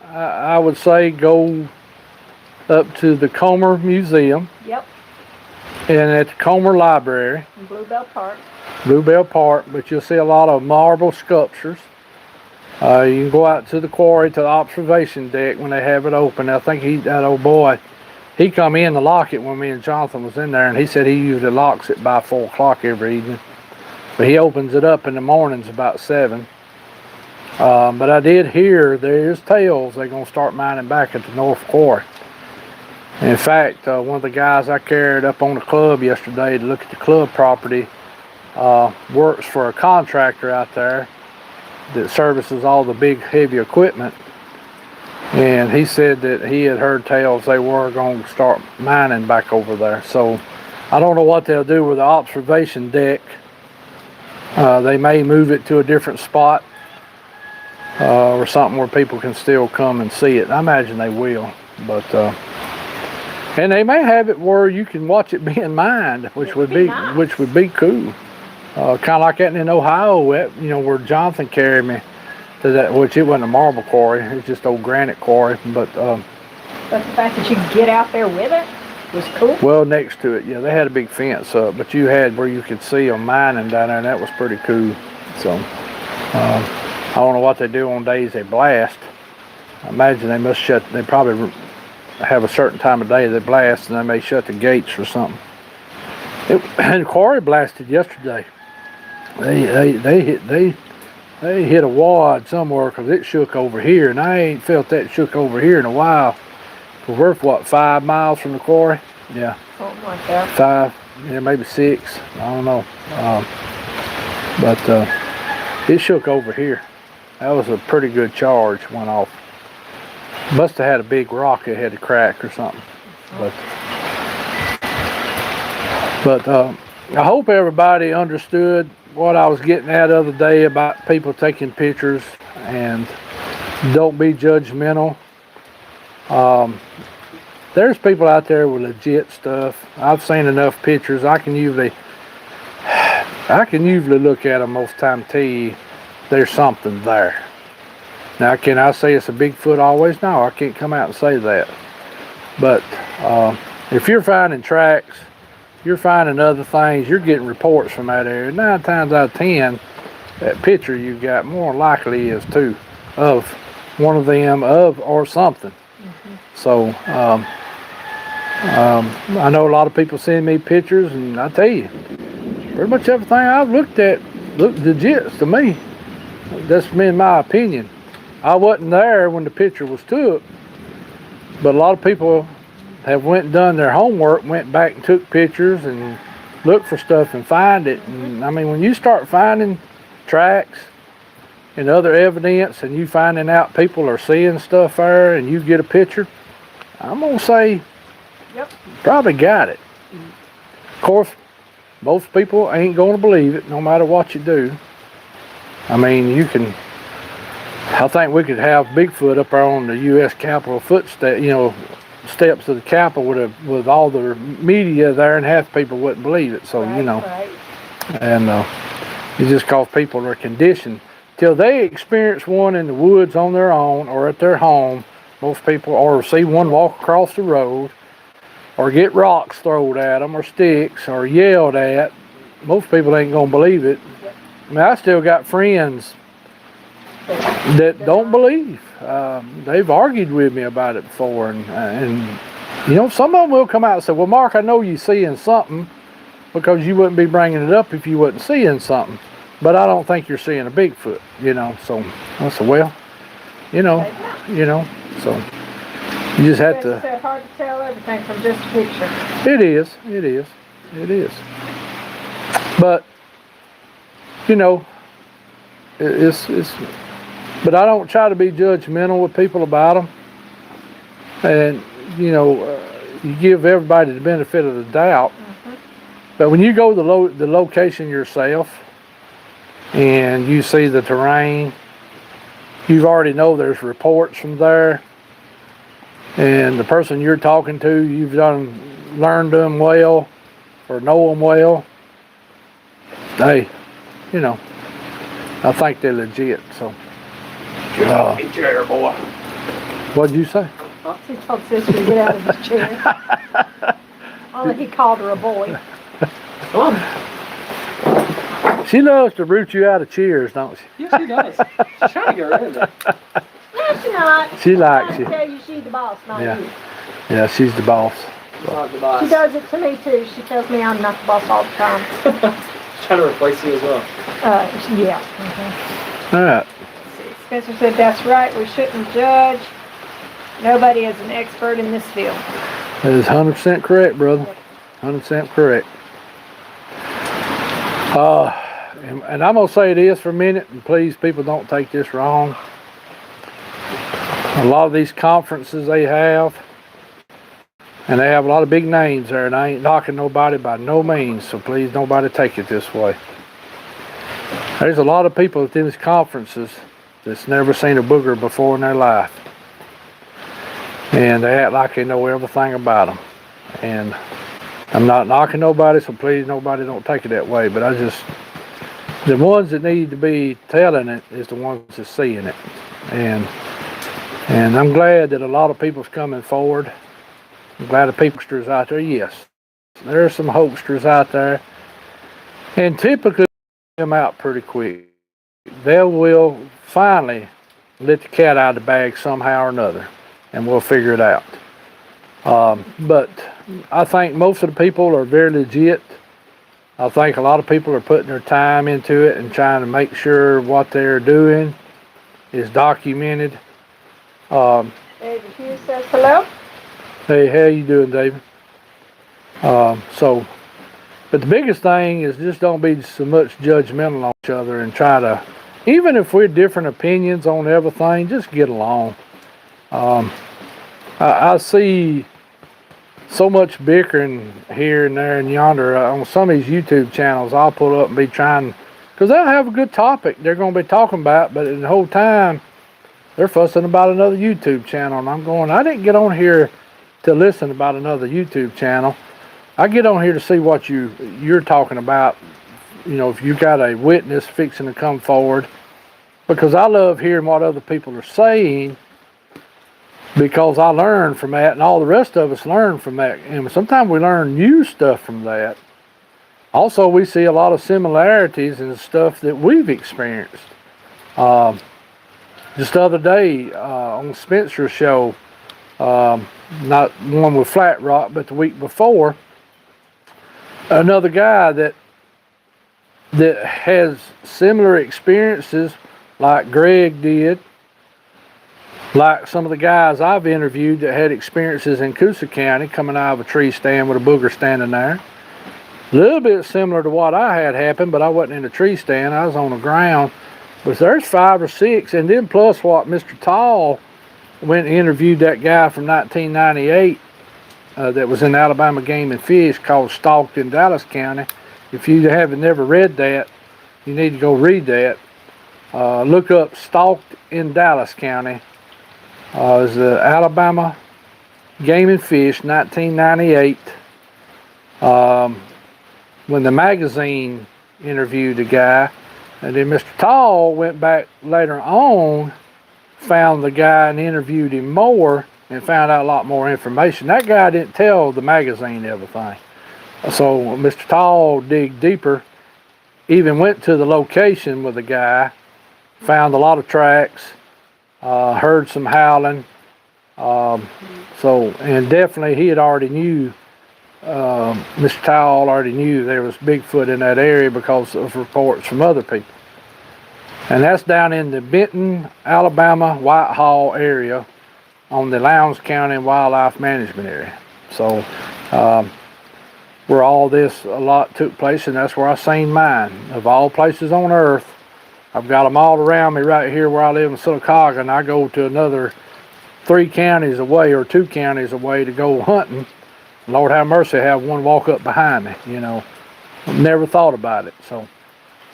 I would say go up to the Comer Museum. Yep. And at the Comer Library. In Bluebell Park. Bluebell Park, but you'll see a lot of marble sculptures. You can go out to the quarry, to the observation deck when they have it open. I think that old boy, he come in to lock it when me and Jonathan was in there, and he said he usually locks it by 4 o'clock every evening. But he opens it up in the mornings about 7. But I did hear there's tales they're going to start mining back at the North Quarry. In fact, one of the guys I carried up on the club yesterday to look at the club property works for a contractor out there that services all the big heavy equipment, and he said that he had heard tales they were going to start mining back over there. So I don't know what they'll do with the observation deck. They may move it to a different spot or something where people can still come and see it. I imagine they will, but and they may have it where you can watch it being mined, which would be nice. Which would be cool. Kind of like that in Ohio, where Jonathan carried me to that, which it wasn't a marble quarry, it was just old granite quarry. But the fact that you could get out there with it was cool. Well, next to it, yeah, they had a big fence up, but you had where you could see them mining down there, and that was pretty cool. So I don't know what they do on days they blast. I imagine they probably have a certain time of day they blast, and they may shut the gates or something. And the quarry blasted yesterday. They hit a wad somewhere because it shook over here, and I ain't felt that shook over here in a while. We're what, 5 miles from the quarry? Yeah. Something like that. 5, yeah, maybe 6. I don't know. But it shook over here. That was a pretty good charge went off. Must have had a big rock that had to crack or something. But I hope everybody understood what I was getting at the other day about people taking pictures, and don't be judgmental. There's people out there with legit stuff. I've seen enough pictures. I can usually look at them most of the time and tell you there's something there. Now, can I say it's a Bigfoot always? No, I can't come out and say that. But if you're finding tracks, you're finding other things, you're getting reports from that area. 9 times out of 10, that picture you got more likely is too of one of them or something. Mm-hmm. So I know a lot of people send me pictures, and I tell you, pretty much everything I've looked at looked legit to me. That's been my opinion. I wasn't there when the picture was took, but a lot of people have went and done their homework, went back and took pictures and looked for stuff and find it. And I mean, when you start finding tracks and other evidence and you finding out people are seeing stuff there and you get a picture, I'm gonna say Yep. probably got it. Of course, most people ain't gonna believe it no matter what you do. I mean, I think we could have Bigfoot up there on the U.S. Capitol steps of the Capitol with all the media there, and half the people wouldn't believe it. So, Right. and it's just cause people are conditioned till they experience one in the woods on their own or at their home. Most people, or see one walk across the road, or get rocks thrown at them, or sticks, or yelled at. Most people ain't gonna believe it. Yep. I mean, I still got friends that don't believe. They've argued with me about it before, and some of them will come out and say, "Well, Mark, I know you're seeing something because you wouldn't be bringing it up if you wasn't seeing something, but I don't think you're seeing a Bigfoot." So I said, "Well, so you just have to." It's hard to tell everything from just a picture. It is. But it's. But I don't try to be judgmental with people about them, and you give everybody the benefit of the doubt. Mm-hmm. But when you go to the location yourself, and you see the terrain, you already know there's reports from there, and the person you're talking to, you've learned them well, or know them well. Hey, I think they're legit. So. Get chair, boy. What'd you say? She told Sister to get out of his chair. Only he called her a boy. Come on. She loves to root you out of chairs, don't she? Yes, she does. She's trying to get her in there. No, she's not. She likes I you. tell you, she's the boss, not Yeah. you. Yeah, she's the boss. She's not the boss. She does it to me too. She tells me I'm not the boss all the time. She's trying to replace you as well. Yeah. Mm-hmm. All right. Spencer said that's right. We shouldn't judge. Nobody is an expert in this field. That is 100% correct, brother. 100% correct. And I'm going to say this for a minute, and please, people, don't take this wrong. A lot of these conferences they have, and they have a lot of big names there, and I ain't knocking nobody by no means, so please, nobody take it this way. There's a lot of people at these conferences that's never seen a booger before in their life. And they act like they know everything about them. And I'm not knocking nobody, so please, nobody don't take it that way. But the ones that need to be telling it is the ones that's seeing it. And I'm glad that a lot of people's coming forward. I'm glad the hoaxers out there. Yes, there are some hoaxers out there. And typically, they come out pretty quick. They will finally let the cat out of the bag somehow or another, and we'll figure it out. But I think most of the people are very legit. I think a lot of people are putting their time into it and trying to make sure what they're doing is documented. David Hughes says hello. Hey, how you doing, David? But the biggest thing is just don't be so much judgmental on each other and try to, even if we're different opinions on everything, just get along. I see so much bickering here and there and yonder on some of these YouTube channels. I'll pull up and be trying, because they'll have a good topic they're going to be talking about, but the whole time they're fussing about another YouTube channel. And I'm going, I didn't get on here to listen about another YouTube channel. I get on here to see what you're talking about. If you got a witness fixing to come forward, because I love hearing what other people are saying, because I learn from that, and all the rest of us learn from that. And sometimes we learn new stuff from that. Also, we see a lot of similarities in stuff that we've experienced. Just the other day on Spencer's show, not one with Flat Rock, but the week before, another guy that has similar experiences like Greg did, like some of the guys I've interviewed that had experiences in Coosa County coming out of a tree stand with a booger standing there. A little bit similar to what I had happen, but I wasn't in a tree stand. I was on the ground. But there's 5 or 6, and then plus what Mr. Tall went and interviewed that guy from 1998 that was in Alabama Game and Fish called Stalked in Dallas County. If you haven't never read that, you need to go read that. Look up Stalked in Dallas County. It's the Alabama Game and Fish, 1998. When the magazine interviewed the guy, and then Mr. Tall went back later on, found the guy and interviewed him more, and found out a lot more information. That guy didn't tell the magazine everything. So Mr. Tall digged deeper, even went to the location with the guy, found a lot of tracks, heard some howling. And definitely he had already knew, Mr. Tall already knew there was Bigfoot in that area because of reports from other people. And that's down in the Benton, Alabama, Whitehall area on the Lowndes County Wildlife Management area. So where all this a lot took place, and that's where I seen mine. Of all places on earth, I've got them all around me right here where I live in Sylacauga, and I go to another 3 counties away or 2 counties away to go hunting. Lord have mercy, have one walk up behind me, you know. Never thought about it. So,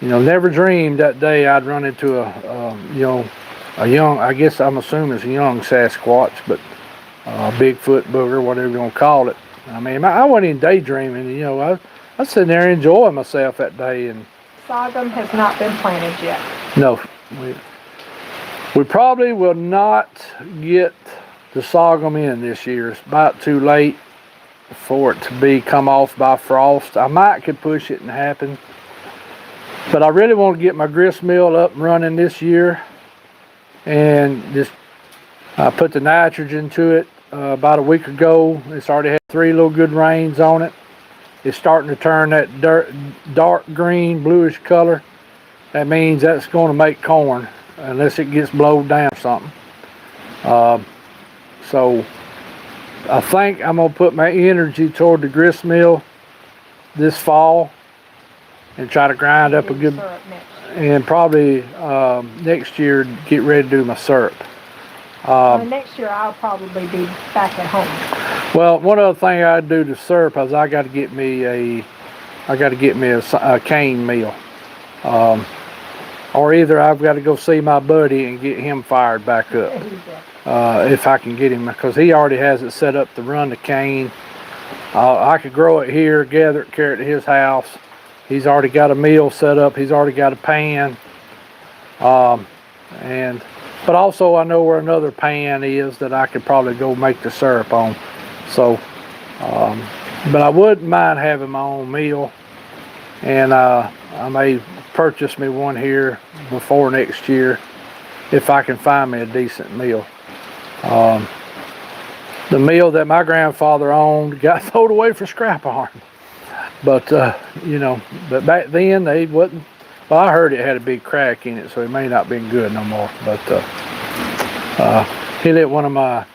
you know, never dreamed that day I'd run into a young, I guess I'm assuming it's a young Sasquatch, but Bigfoot, booger, whatever you want to call it. I mean, I wasn't even daydreaming, you know. I was sitting there enjoying myself that day. And Sorghum has not been planted yet. no, we probably will not get the sorghum in this year. It's about too late for it to be come off by frost. I might could push it and happen, but I really want to get my grist mill up and running this year, and just put the nitrogen to it about a week ago. It's already had 3 little good rains on it. It's starting to turn that dark green bluish color. That means that's going to make corn unless it gets blowed down or something. So I think I'm going to put my energy toward the grist mill this fall and try to grind up a good, and probably next year get ready to do my syrup. Next year I'll probably be back at home. Well, one other thing I'd do to syrup is I got to get me a cane meal, or either I've got to go see my buddy and get him fired back up. If I can get him, because he already has it set up to run the cane. I could grow it here, gather it, carry it to his house. He's already got a meal set up. He's already got a pan. But also I know where another pan is that I could probably go make the syrup on. So, but I wouldn't mind having my own meal, and I may purchase me one here before next year if I can find me a decent meal. The meal that my grandfather owned got thrown away for scrap iron. But, you know, but back then they wasn't, well, I heard it had a big crack in it, so it may not been good no more. But he let one of my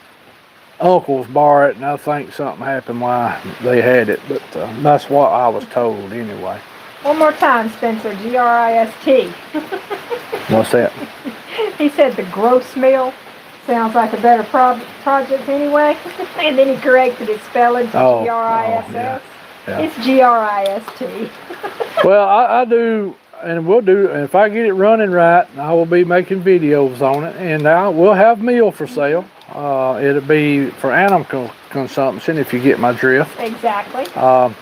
uncles borrow it, and I think something happened while they had it. But that's what I was told anyway. One more time, Spencer, G-R-I-S-T. What's that? He said the gross meal sounds like a better project anyway. And then he corrected his spelling to G-R-I-S-S. Yeah. It's G-R-I-S-T. Well, I do, and we'll do, if I get it running right, I will be making videos on it, and we'll have meal for sale. It'll be for animal consumption, if you get my drift. Exactly.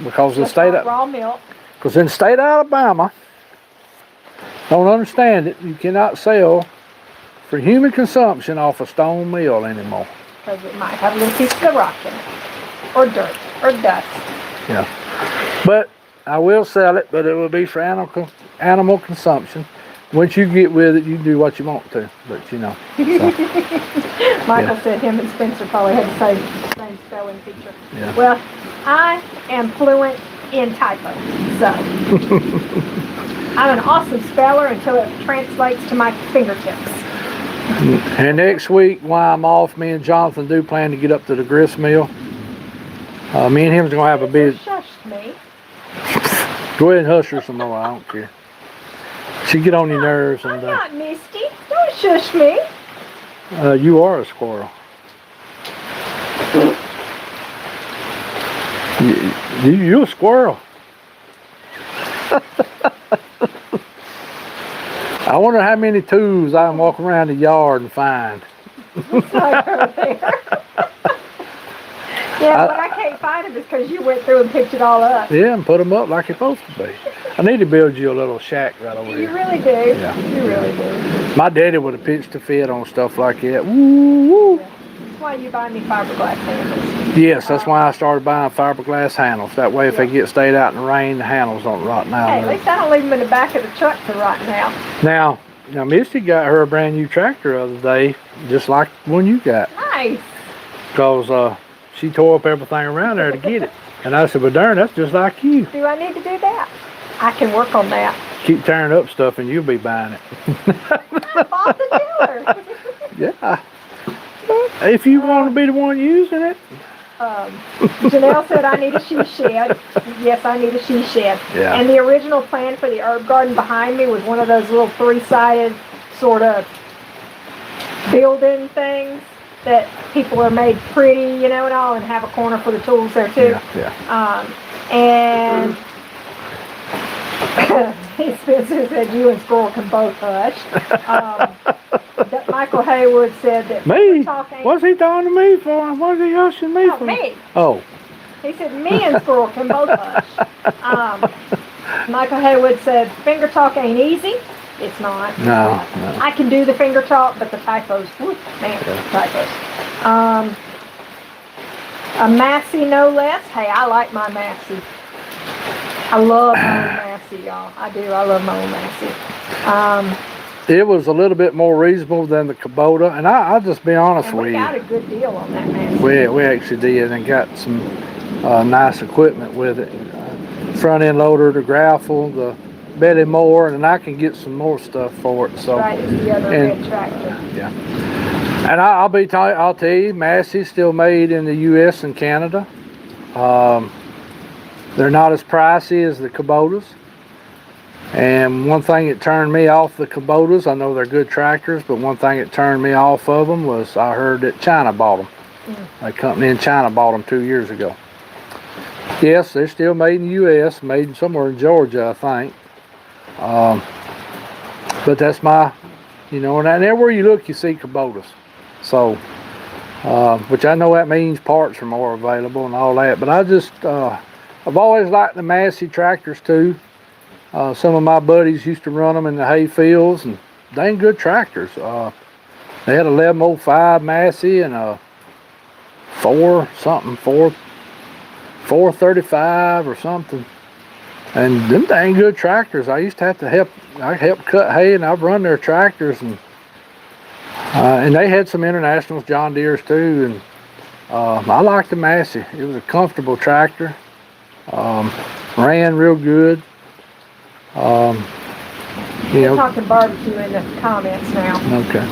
Because the state of raw milk. Because in the state of Alabama, don't understand it, you cannot sell for human consumption off a stone mill anymore. Because it might have a little piece of rock in it, or dirt, or dust. Yeah, but I will sell it, but it will be for animal consumption. Once you get with it, you do what you want to, but you know. So, Michael said him and Spencer probably had the same spelling feature. Yeah. Well, I am fluent in typo, so I'm an awesome speller until it translates to my fingertips. And next week, while I'm off, me and Jonathan do plan to get up to the grist mill. Me and him's gonna have a big. Shushed me. Go ahead and hush her some more. I don't care. She get on your nerves, I'm and not Misty. Don't shush me. you are a squirrel. You a squirrel. I wonder how many tools I can walk around the yard and find. It's like her there. Yeah, but I can't find them is because you went through and picked it all up. Yeah, and put them up like you're supposed to be. I need to build you a little shack right over You here. really do. Yeah. You really do. My daddy would have pitched a fit on stuff like that. Woo! That's why you buy me fiberglass handles. Yes, that's why I started buying fiberglass handles. That way, if they get stayed out in the rain, the handles don't rot Hey, out. at least I don't leave them in the back of the truck to rot now. Now, Misty got her a brand new tractor the other day, just like the one you got, Nice. because she tore up everything around there to get it. And I said, "Well, darn, that's just like you. Do I need to do that? I can work on that. Keep tearing up stuff, and you'll be buying it." I bought the dealer. Yeah. If you want to be the one using it. Janelle said I need a she shed. Yes, I need a she shed. Yeah. And the original plan for the herb garden behind me was one of those little three-sided sort of building things that people are made pretty, you know, and all, and have a corner for the tools there too. Yeah. And Spencer said you and Squirrel can both hush. That Michael Haywood said that Me? talk ain't- What's he talking to me for? What's he hushing me Oh, for? me. Oh. He said me and Squirrel can both hush. Michael Haywood said finger talk ain't easy. It's not. No. I can do the finger talk, but the typos, whoop, man, typos. A Massey no less. Hey, I like my Massey. I love my own Massey, y'all. I do. I love my own Massey. It was a little bit more reasonable than the Kubota, and I'll just be honest And with we you. got a good deal on that Massey. We actually did, and got some nice equipment with it. Front end loader, the grapple, the Betty Moore, and I can get some more stuff for it. So Right, it's the other and- red tractor. yeah. And I'll tell you, Massey's still made in the U.S. and Canada. They're not as pricey as the Kubotas. And one thing that turned me off the Kubotas, I know they're good tractors, but one thing that turned me off of them was I heard that China bought them. A company in China bought them 2 years ago. Yes, they're still made in the U.S., made somewhere in Georgia, I think. But that's my, and everywhere you look, you see Kubotas. So, which I know that means parts are more available and all that. But I just, I've always liked the Massey tractors too. Some of my buddies used to run them in the hay fields, and they ain't good tractors. They had a 1105 Massey and a 435 or something. And them dang good tractors. I used to have to help cut hay, and I've run their tractors, and they had some internationals, John Deere's too, and I liked the Massey. It was a comfortable tractor. Ran real good. We're talking barbecue in the comments now. Okay.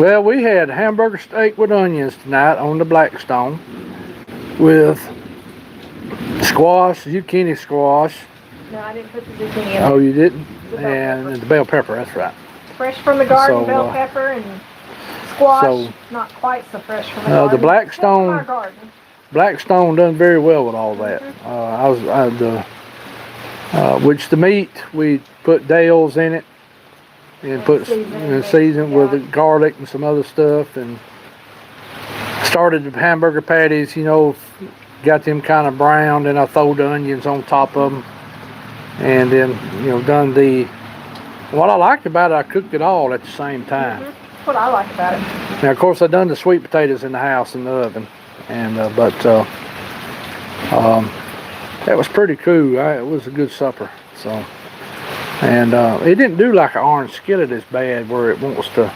Well, we had hamburger steak with onions tonight on the Blackstone with squash, zucchini squash. No, I didn't put the zucchini in. Oh, you didn't? The bell And pepper. the bell pepper, that's right. Fresh from the garden, So, bell pepper and squash. so- Not quite so fresh from the No, the garden. Blackstone- From our garden. Blackstone done very well with all that. Which the meat, we put Dale's in it and put seasoned with the garlic and some other stuff, and started the hamburger patties, got them kind of browned, and I throw the onions on top of them, and then done what I liked about it, I cooked it all at the same time. That's what I like about it. Now, of course, I done the sweet potatoes in the house in the oven, and that was pretty cool. It was a good supper. So, and it didn't do like an orange skillet as bad where it wants to.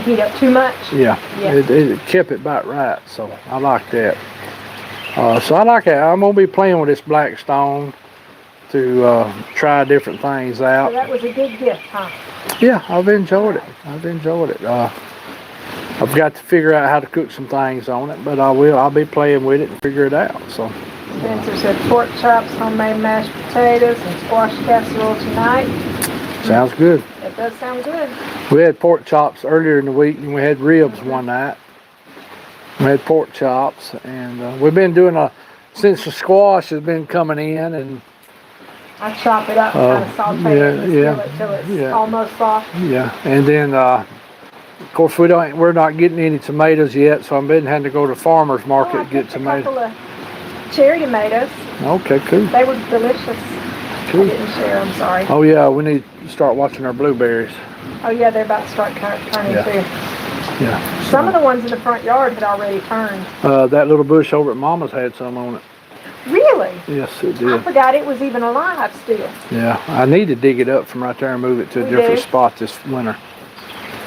Heat up too much. Yeah, Yeah. It kept it about right. So I like that. So I like that. I'm gonna be playing with this Blackstone to try different things So out. that was a good gift, huh? Yeah, I've enjoyed it. I've enjoyed it. I've got to figure out how to cook some things on it, but I will. I'll be playing with it and figure it out. So. Spencer said pork chops, homemade mashed potatoes, and squash casserole tonight. Sounds good. It does sound good. We had pork chops earlier in the week, and we had ribs one night. We had pork chops, and we've been doing since the squash has been coming in, and I chop it up and kind of saute it and steal it till it's almost soft. Yeah, and then of course we're not getting any tomatoes yet, so I've been having to go to the farmer's market to get tomatoes. A couple of cherry tomatoes. Okay, cool. They were delicious. Cool. I didn't share. I'm sorry. Oh yeah, we need to start watching our blueberries. Oh yeah, they're about to start turning too. Yeah. Some of the ones in the front yard had already turned. That little bush over at Mama's had some on it. Really? Yes, it did. I forgot it was even alive still. Yeah, I need to dig it up from right there and move it to a different spot this winter.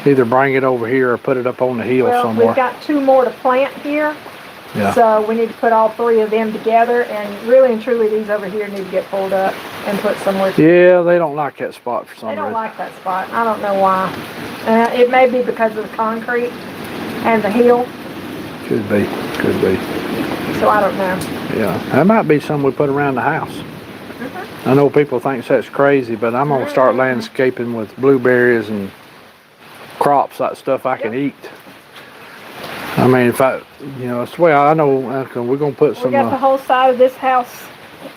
Either bring it over here or put it up on the hill somewhere. We've got 2 more to plant here. Yeah. So we need to put all 3 of them together, and really and truly these over here need to get pulled up and put somewhere. Yeah, they don't like that spot for some reason. They don't like that spot. I don't know why. It may be because of the concrete and the hill. Could be. Could be. So I don't know. Yeah, that might be something we put around the house. I know people think that's crazy, but I'm gonna start landscaping with blueberries and crops, that stuff I can eat. I mean, if it's the way I know. We're gonna put some. We got the whole side of this house,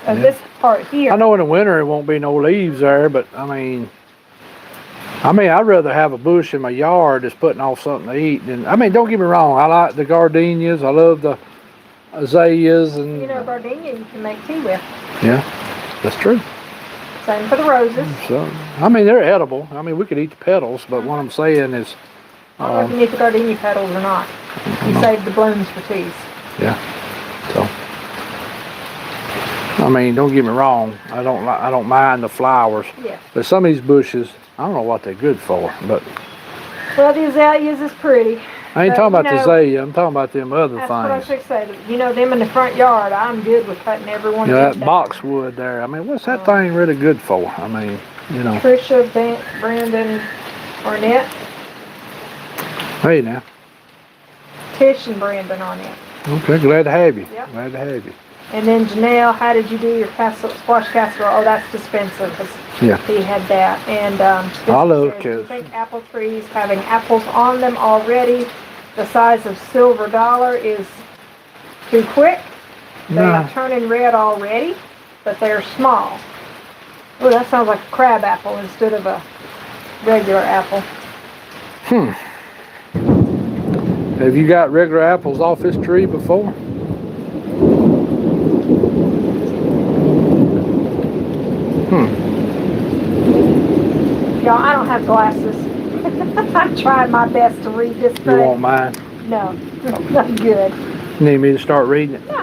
this part here. I know in the winter it won't be no leaves there, but I mean, I'd rather have a bush in my yard that's putting off something to eat. And don't get me wrong, I like the gardenias. I love the azaleas and. Gardenia you can make tea with. Yeah, that's true. Same for the roses. So, they're edible. We could eat the petals, but what I'm saying is. I don't know if you need the gardenia petals or not. You save the blooms for teas. Yeah. So. Don't get me wrong. I don't mind the flowers. Yeah. But some of these bushes, I don't know what they're good for, but. Well, the azaleas is pretty. I ain't talking about the azalea. I'm talking about them other things. That's what I was going to say. Them in the front yard, I'm good with cutting every one of them that boxwood there. What's that thing really good for? Trisha, Brandon, Arnett. Hey now. Tish and Brandon Arnett. Okay, glad to have you. Yep. Glad to have you. And then Janelle, how did you do your squash casserole? Oh, that's to Spencer because he had that. And I love says, do you think apple trees having apples on them already the size of silver dollar is too quick? They are turning red already, but they're small. Oh, that sounds like a crab apple instead of a regular apple. Have you got regular apples off this tree before? Y'all, I don't have glasses. I'm trying my best to read this thing. You won't mind? No, not good. Need me to start reading it? No.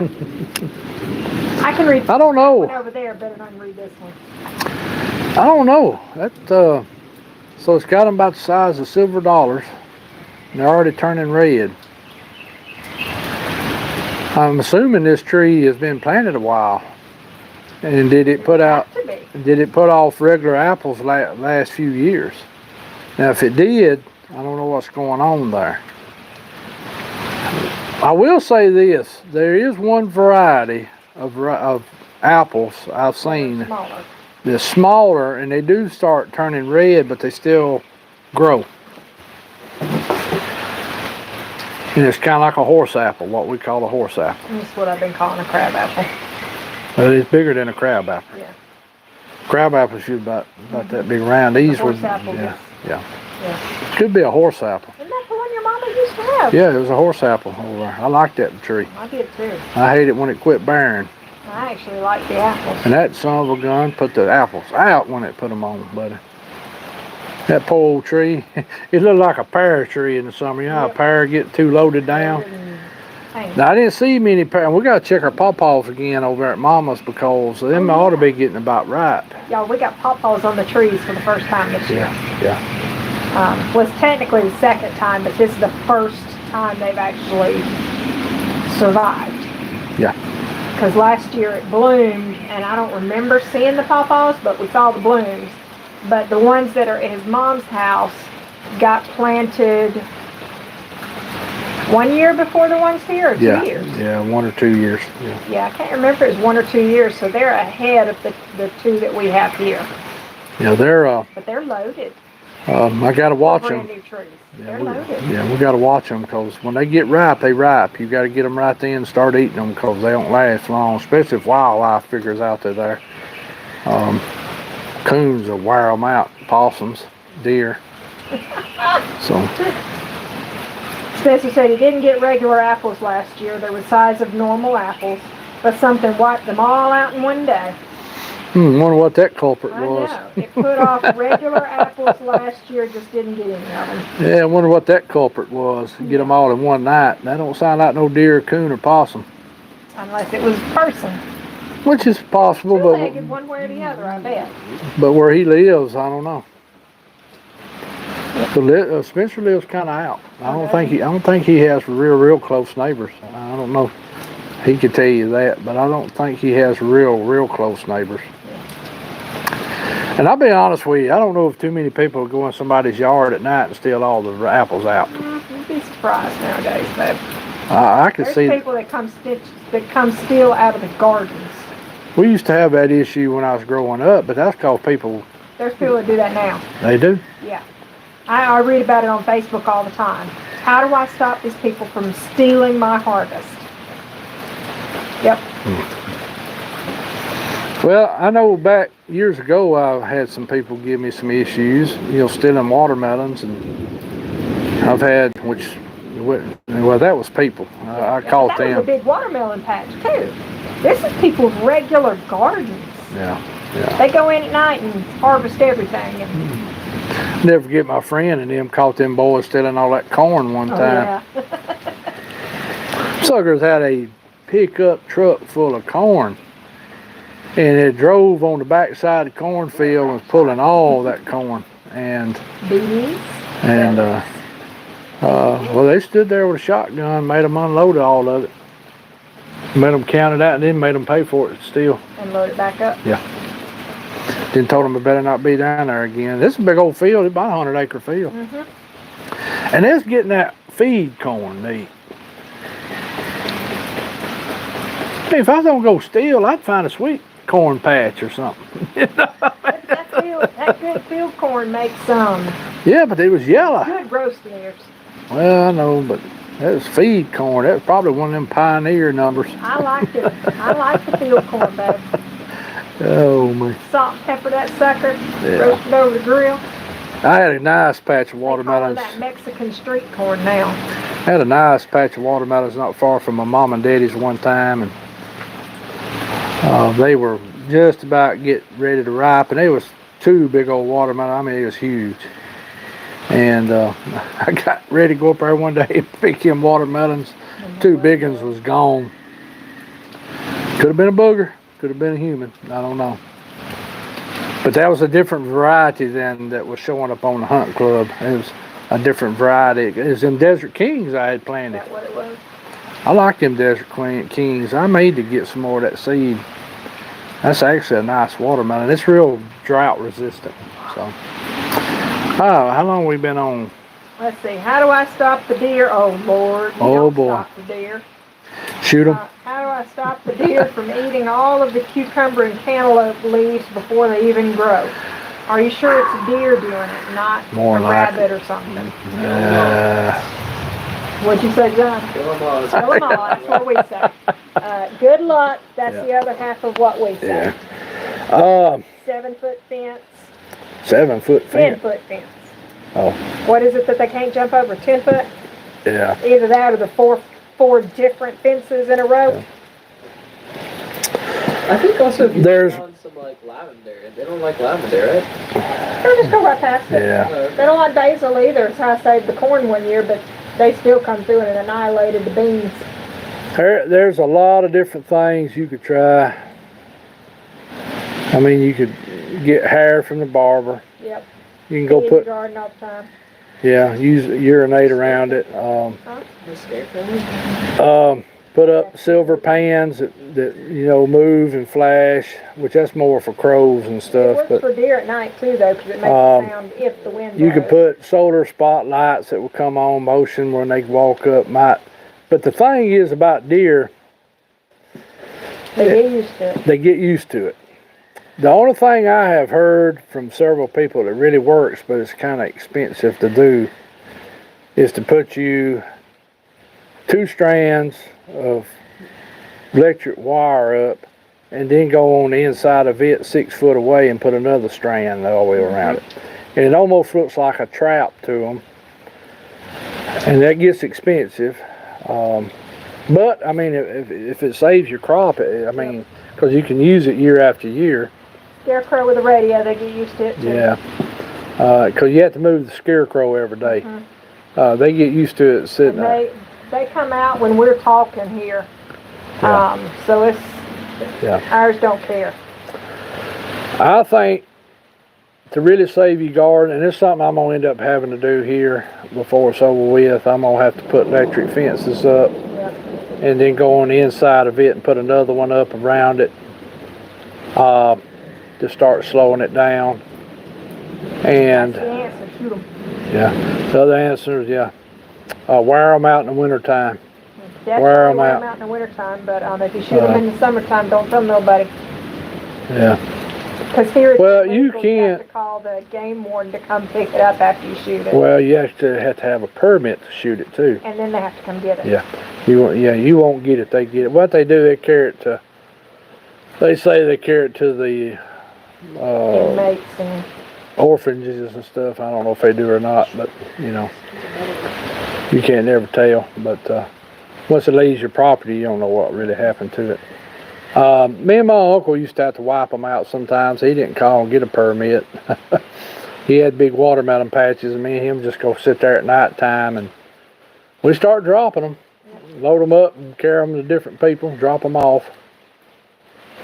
I can read. I don't know. One over there better than I can read this one. I don't know. So it's got them about the size of silver dollars. And they're already turning red. I'm assuming this tree has been planted a while. And did it put off regular apples last few years? Now, if it did, I don't know what's going on there. I will say this: there is one variety of apples I've seen that's smaller, and they do start turning red, but they still grow. And it's kind of like a horse apple, what we call a horse apple. That's what I've been calling a crab apple. But it's bigger than a crab apple. Yeah. Crab apples should about that big round. These were, yeah. Could be a horse apple. Isn't that the one your mama used to have? Yeah, it was a horse apple over there. I liked that tree. I did too. I hate it when it quit bearing. I actually like the apples. And that son of a gun put the apples out when it put them on, buddy. That poor old tree, it looked like a pear tree in the summer. You know how a pear get too loaded down? Now, I didn't see many pears. We got to check our pawpaws again over at Mama's because them ought to be getting about right. Y'all, we got pawpaws on the trees for the first time this year. Yeah. Was technically the second time, but this is the first time they've actually survived. Yeah. Because last year it bloomed, and I don't remember seeing the pawpaws, but we saw the blooms. but the ones that are at his mom's house got planted 1 year before the ones here, or 2 years? Yeah, 1 or 2 years. Yeah. Yeah, I can't remember if it was 1 or 2 years, so they're ahead of the two that we have here. Yeah, they're But they're loaded. I gotta watch Brand them. new trees. Yeah, They're loaded. we gotta watch them because when they get ripe, they ripe. You gotta get them right then and start eating them because they don't last long, especially if wildlife figures out they're there. Coons will wear them out, possums, deer. So. Spencer said he didn't get regular apples last year. They were the size of normal apples, but something wiped them all out in one day. Wonder what that culprit I was. know. It put off regular apples last year, just didn't get any of them. Yeah, I wonder what that culprit was. Get them all in one night. That don't sound like no deer, coon, or possum. Unless it was a person. Which is possible, Two-legged one way or the other, I bet. but where he lives, I don't know. Spencer lives kind of out. I don't think he has real close neighbors. I don't know. He could tell you that, but I don't think he has real close neighbors. And I'll be honest with you, I don't know if too many people go in somebody's yard at night and steal all the apples out. You'd be surprised nowadays, but I can there's see people that come steal out of the gardens. We used to have that issue when I was growing up, but that's because people. There's people that do that now. They do? Yeah. I read about it on Facebook all the time. How do I stop these people from stealing my harvest? Yep. Well, I know back years ago I had some people give me some issues, stealing watermelons, and I've had, well, that was people. I caught them. That was a big watermelon patch too. This is people's regular gardens. Yeah. They go in at night and harvest everything. And never forget my friend and them caught them boys stealing all that corn one time. Yeah. Suckers had a pickup truck full of corn, and it drove on the backside of the cornfield and was pulling all that corn. And bees. And well, they stood there with a shotgun, made them unload all of it, made them count it out, and then made them pay for it still. And load it back up. Yeah. Then told them it better not be down there again. This is a big old field. It's about a 100-acre field. And that's getting that feed corn neat. Hey, if I don't go steal, I'd find a sweet corn patch or something. That good field corn makes Yeah, but it was yellow. good roast ears. Well, I know, but that was feed corn. That was probably one of them pioneer numbers. I like it. I like the field corn, babe. Oh, man. Salt and pepper that sucker. Yeah. Roast it over the grill. I had a nice patch of They call it watermelons. that Mexican street corn now. I had a nice patch of watermelons not far from my mom and daddy's one time, and they were just about get ready to ripen. There was two big old watermelons. I mean, it was huge. And I got ready to go up there one day and pick them watermelons. Two big ones was gone. Could have been a booger. Could have been a human. I don't know. But that was a different variety than that was showing up on the hunt club. It was a different variety. It was them Desert Kings I had planted. Is that what it was? I like them Desert Kings. I made to get some more of that seed. That's actually a nice watermelon. It's real drought resistant. So, how long have we been on? Let's see. How do I stop the deer? Oh, Lord. You Oh, don't boy. Stop the deer. Shoot them. How do I stop the deer from eating all of the cucumber and cantaloupe leaves before they even grow? Are you sure it's a deer doing it, not More a like rabbit or something? Uh, What'd you say, John? Kill 'em all. Kill 'em all, that's what we say. Good luck, that's the other half of what we say. yeah. 7-foot fence, 7-foot fence. 10-foot fence. Oh, What is it that they can't jump over, 10 foot? yeah. Either that or the four different fences in a row. I think also if you There's- put on some like lavender, they don't like lavender, right? They'll just go right past it. Yeah. They don't like basil either, so I saved the corn one year, but they still come through and annihilated the beans. There's a lot of different things you could try. I mean, you could get hair from the barber. Yep. You can go Feed put, the garden all the time. yeah, urinate around it. The scarecrow. put up silver pans that move and flash, which that's more for crows and It stuff. works But for deer at night too, though, because it makes a sound if the wind you could blows. put solar spotlights that will come on motion when they walk up. But the thing is about deer, They get used to it. they get used to it. The only thing I have heard from several people that really works, but it's kind of expensive to do, is to put you 2 strands of electric wire up and then go on the inside of it 6 foot away and put another strand all the way around it. And it almost looks like a trap to them. And that gets expensive. But, I mean, if it saves your crop, because you can use it year after year. Scarecrow with a radio, they get used to it too. Yeah. Because you have to move the scarecrow every day. They get used to it sitting there. They come out when we're talking here. Yeah. So Yeah. ours don't care. I think to really save your garden, and it's something I'm going to end up having to do here before it's over with, I'm going to have to put electric fences up and then go on the inside of it and put another one up around it to start slowing it down. And That's the answer. Shoot 'em. yeah, the other answer is wear them out in the wintertime. Definitely Wear 'em wear out. 'em out in the wintertime, but if you shoot them in the summertime, don't tell nobody. Yeah. Because here it's Well, illegal. you You have can't. to call the game warden to come pick it up after you shoot it. Well, you have to have a permit to shoot it too. And then they have to come get it. Yeah. You won't get it. They get it. What they do, they carry it to. They say they carry it to the Inmates and orphanages and stuff. I don't know if they do or not, but you can't never tell. But once it leaves your property, you don't know what really happened to it. Me and my uncle used to have to wipe them out sometimes. He didn't call and get a permit. He had big watermelon patches, and me and him just go sit there at night time, and we start dropping them, load them up, and carry them to different people, drop them off.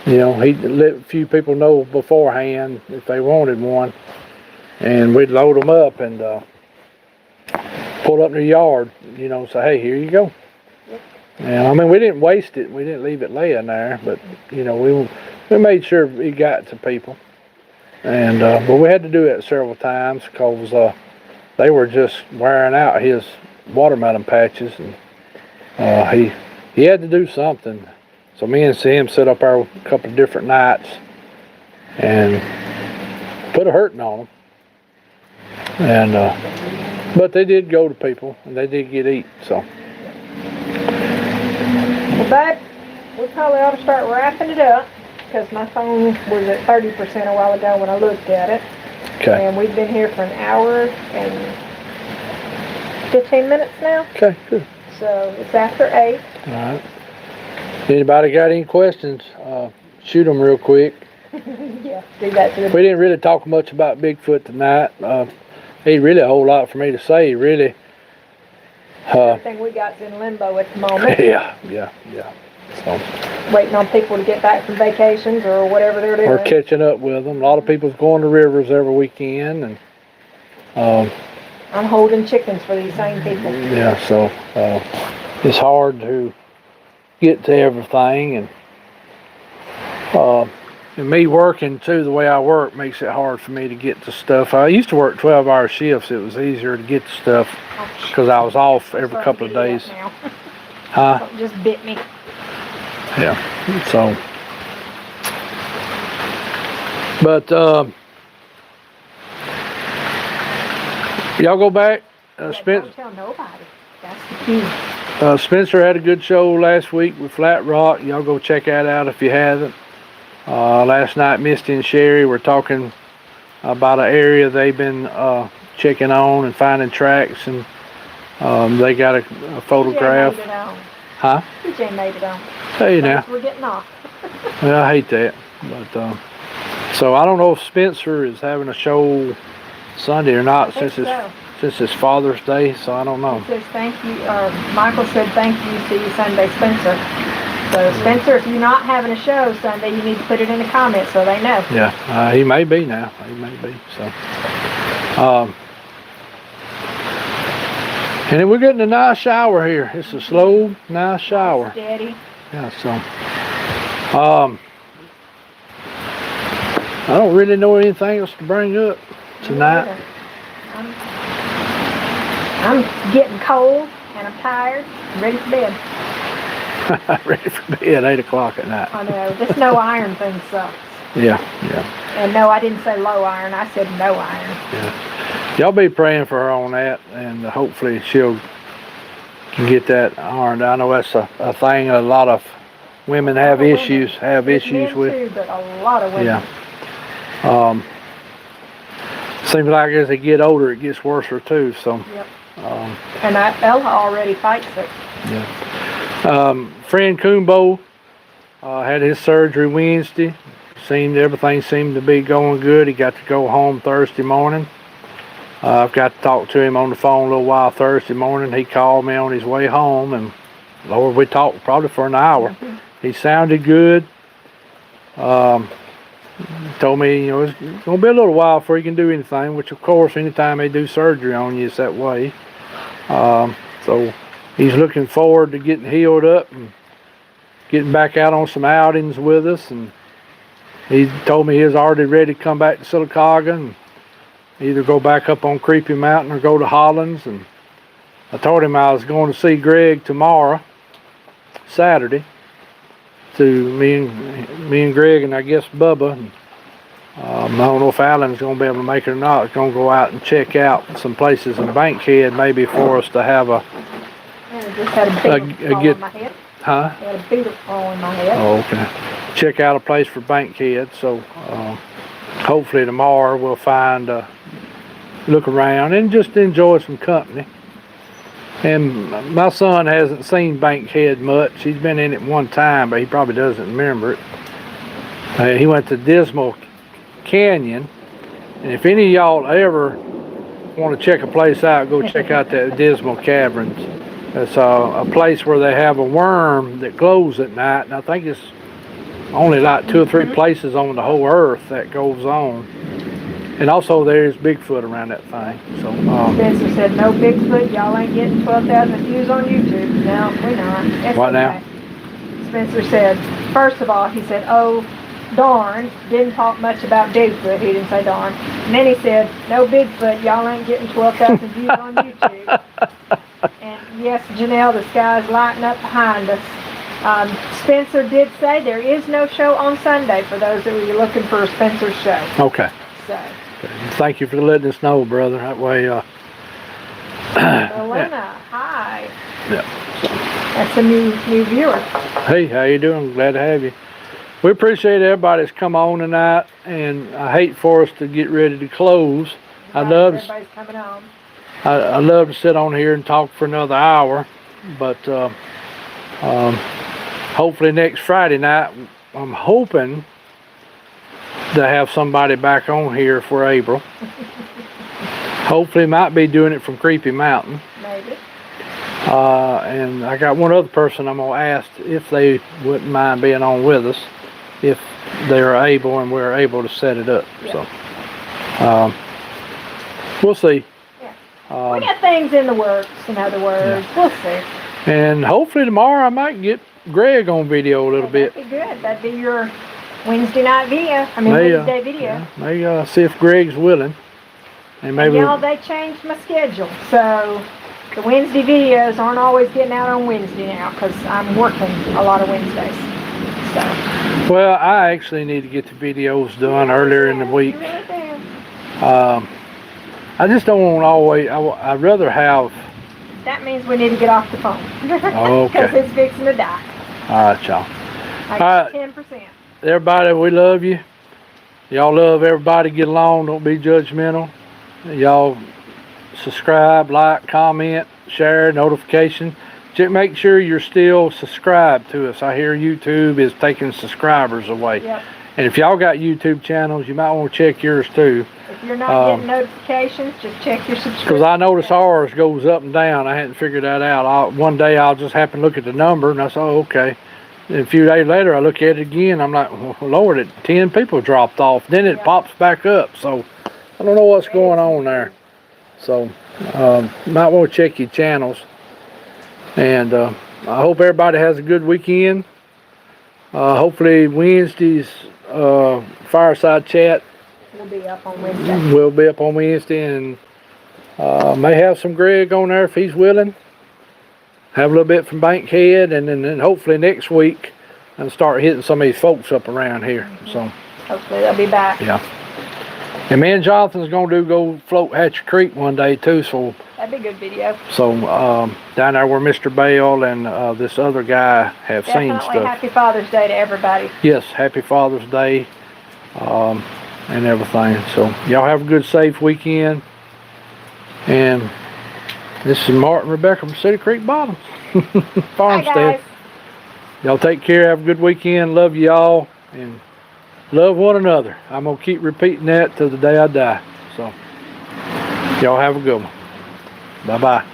He'd let a few people know beforehand if they wanted one, and we'd load them up and pull up in their yard, say, hey, here you go. And we didn't waste it. We didn't leave it laying there, but we made sure it got to people. And but we had to do it several times because they were just wearing out his watermelon patches, and he had to do something. So me and Sam set up our couple of different nights and put a hurting on them. And but they did go to people, and they did get eat. So. Well, Bud, we probably ought to start wrapping it up because my phone was at 30% a while ago when I looked at it. Okay. And we've been here for an hour and 15 minutes now. Okay, good. So it's after 8. All right. Anybody got any questions? Shoot them real quick. Yeah, do that to We didn't really talk much about Bigfoot tonight. Ain't really a whole lot for me to say, really. everything we got's in limbo at the moment. Yeah. So, Waiting on people to get back from vacations or whatever they're doing. we're catching up with them. A lot of people's going to rivers every weekend, and I'm holding chickens for these same people. yeah, so it's hard to get to everything, and me working too, the way I work makes it hard for me to get to stuff. I used to work 12-hour shifts. It was easier to get to stuff because I was off every couple of days. Huh? Something just bit me. Yeah. So, but y'all go back. Don't tell nobody. That's the key. Spencer had a good show last week with Flat Rock. Y'all go check that out if you haven't. Last night, Misty and Sherry were talking about an area they've been checking on and finding tracks, and they got a photograph. TJ made it on. Huh? TJ made it on. Hey now. We're getting off. Well, I hate that, but so I don't know if Spencer is having a show Sunday or not since it's Father's Day, so I don't know. It says thank you. Michael said thank you. See you Sunday, Spencer. So Spencer, if you're not having a show Sunday, you need to put it in the comments so they know. Yeah, he may be now. He may be. So, And then we're getting a nice shower here. It's a slow, nice shower. Steady. Yeah, so I don't really know anything else to bring up tonight. I'm getting cold and I'm tired. I'm ready for bed. Ready for bed, 8 o'clock at night. I know. This no iron thing sucks. Yeah. And no, I didn't say low iron. I said no iron. Yeah. Y'all be praying for her on that, and hopefully she'll can get that ironed. I know that's a thing a lot of women have issues Men with. too, but a lot of women. Yeah. Seems like as they get older, it gets worse too. So. Yep. And Ella already fights it. Yeah. Friend Kumbo had his surgery Wednesday. Everything seemed to be going good. He got to go home Thursday morning. I've got to talk to him on the phone a little while Thursday morning. He called me on his way home, and Lord, we talked probably for an hour. Mm-hmm. He sounded good. Told me, it's going to be a little while before he can do anything, which of course, anytime they do surgery on you, it's that way. So he's looking forward to getting healed up and getting back out on some outings with us. And he told me he was already ready to come back to Sylacauga and either go back up on Creepy Mountain or go to Hollins. And I told him I was going to see Greg tomorrow, Saturday, to me and Greg and I guess Bubba. And, I don't know if Alan's going to be able to make it or not. He's going to go out and check out some places in Bankhead maybe for us to have a... I just had a beetle fall in my head. Huh? I had a beetle fall in my head. Oh, okay. Check out a place for Bankhead. So hopefully tomorrow we'll find, look around and just enjoy some company. And my son hasn't seen Bankhead much. He's been in it one time, but he probably doesn't remember it. He went to Dismal Canyon, and if any of y'all ever want to check a place out, go check out that Dismal Caverns. It's a place where they have a worm that glows at night, and I think it's only like 2 or 3 places on the whole earth that goes on. And also there's Bigfoot around that thing. So Spencer said, no Bigfoot, y'all ain't getting 12,000 views on YouTube. No, we're not. That's what okay. Now? Spencer said, first of all, he said, oh, darn, didn't talk much about Bigfoot. He didn't say darn. And then he said, no Bigfoot, y'all ain't getting 12,000 views on YouTube. And yes, Janelle, the sky's lighting up behind us. Spencer did say there is no show on Sunday for those that were looking for a Spencer show. Okay. So. Thank you for letting us know, brother. That way, Elena, hi. Yeah. That's a new viewer. Hey, how you doing? Glad to have you. We appreciate everybody that's come on tonight, and I hate for us to get ready to close. Everybody's coming on. I love to sit on here and talk for another hour, but hopefully next Friday night, I'm hoping to have somebody back on here if we're able. Hopefully might be doing it from Creepy Mountain. Maybe. And I got one other person I'm going to ask if they wouldn't mind being on with us, if they're able and we're able to set it up. Yeah. So we'll see. Yeah. We got things in the works, in other words. Yeah. We'll see. And hopefully tomorrow I might get Greg on video a little bit. That'd be good. That'd be your Wednesday night video. Wednesday video. Yeah, maybe see if Greg's willing. And maybe y'all, they changed my schedule. So the Wednesday videos aren't always getting out on Wednesday now because I'm working a lot of Wednesdays. So. Well, I actually need to get the videos done earlier in the week. You really do. I just don't want to always, I'd rather have... That means we need to get off the phone. Okay. Because it's fixing to die. All right, y'all. Like all right. 10%. Everybody, we love you. Y'all love everybody. Get along. Don't be judgmental. Y'all subscribe, like, comment, share, notification. Make sure you're still subscribed to us. I hear YouTube is taking subscribers away. Yep. And if y'all got YouTube channels, you might want to check yours too. If you're not getting notifications, just check your subscription. Because I notice ours goes up and down. I hadn't figured that out. One day I'll just happen to look at the number and I say, oh, okay. And a few days later I look at it again. I'm like, well, Lord, 10 people dropped off. Then it pops back up. So I don't know what's going on there. So might want to check your channels. And I hope everybody has a good weekend. Hopefully Wednesday's fireside chat We'll be up on Wednesday. will be up on Wednesday, and may have some Greg on there if he's willing. Have a little bit from Bankhead, and then hopefully next week I'll start hitting some of these folks up around here. So Hopefully they'll be back. yeah. And me and Jonathan's gonna go float Hatcher Creek one day too. So That'd be a good video. Down there where Mr. Bale and this other guy have seen Definitely stuff. happy Father's Day to everybody. Yes, happy Father's Day and everything. So y'all have a good, safe weekend. And this is Martin and Rebecca from Cedar Creek Bottoms Bye, Farmstead. guys. Y'all take care. Have a good weekend. Love y'all and love one another. I'm gonna keep repeating that till the day I die. So y'all have a good one. Bye bye.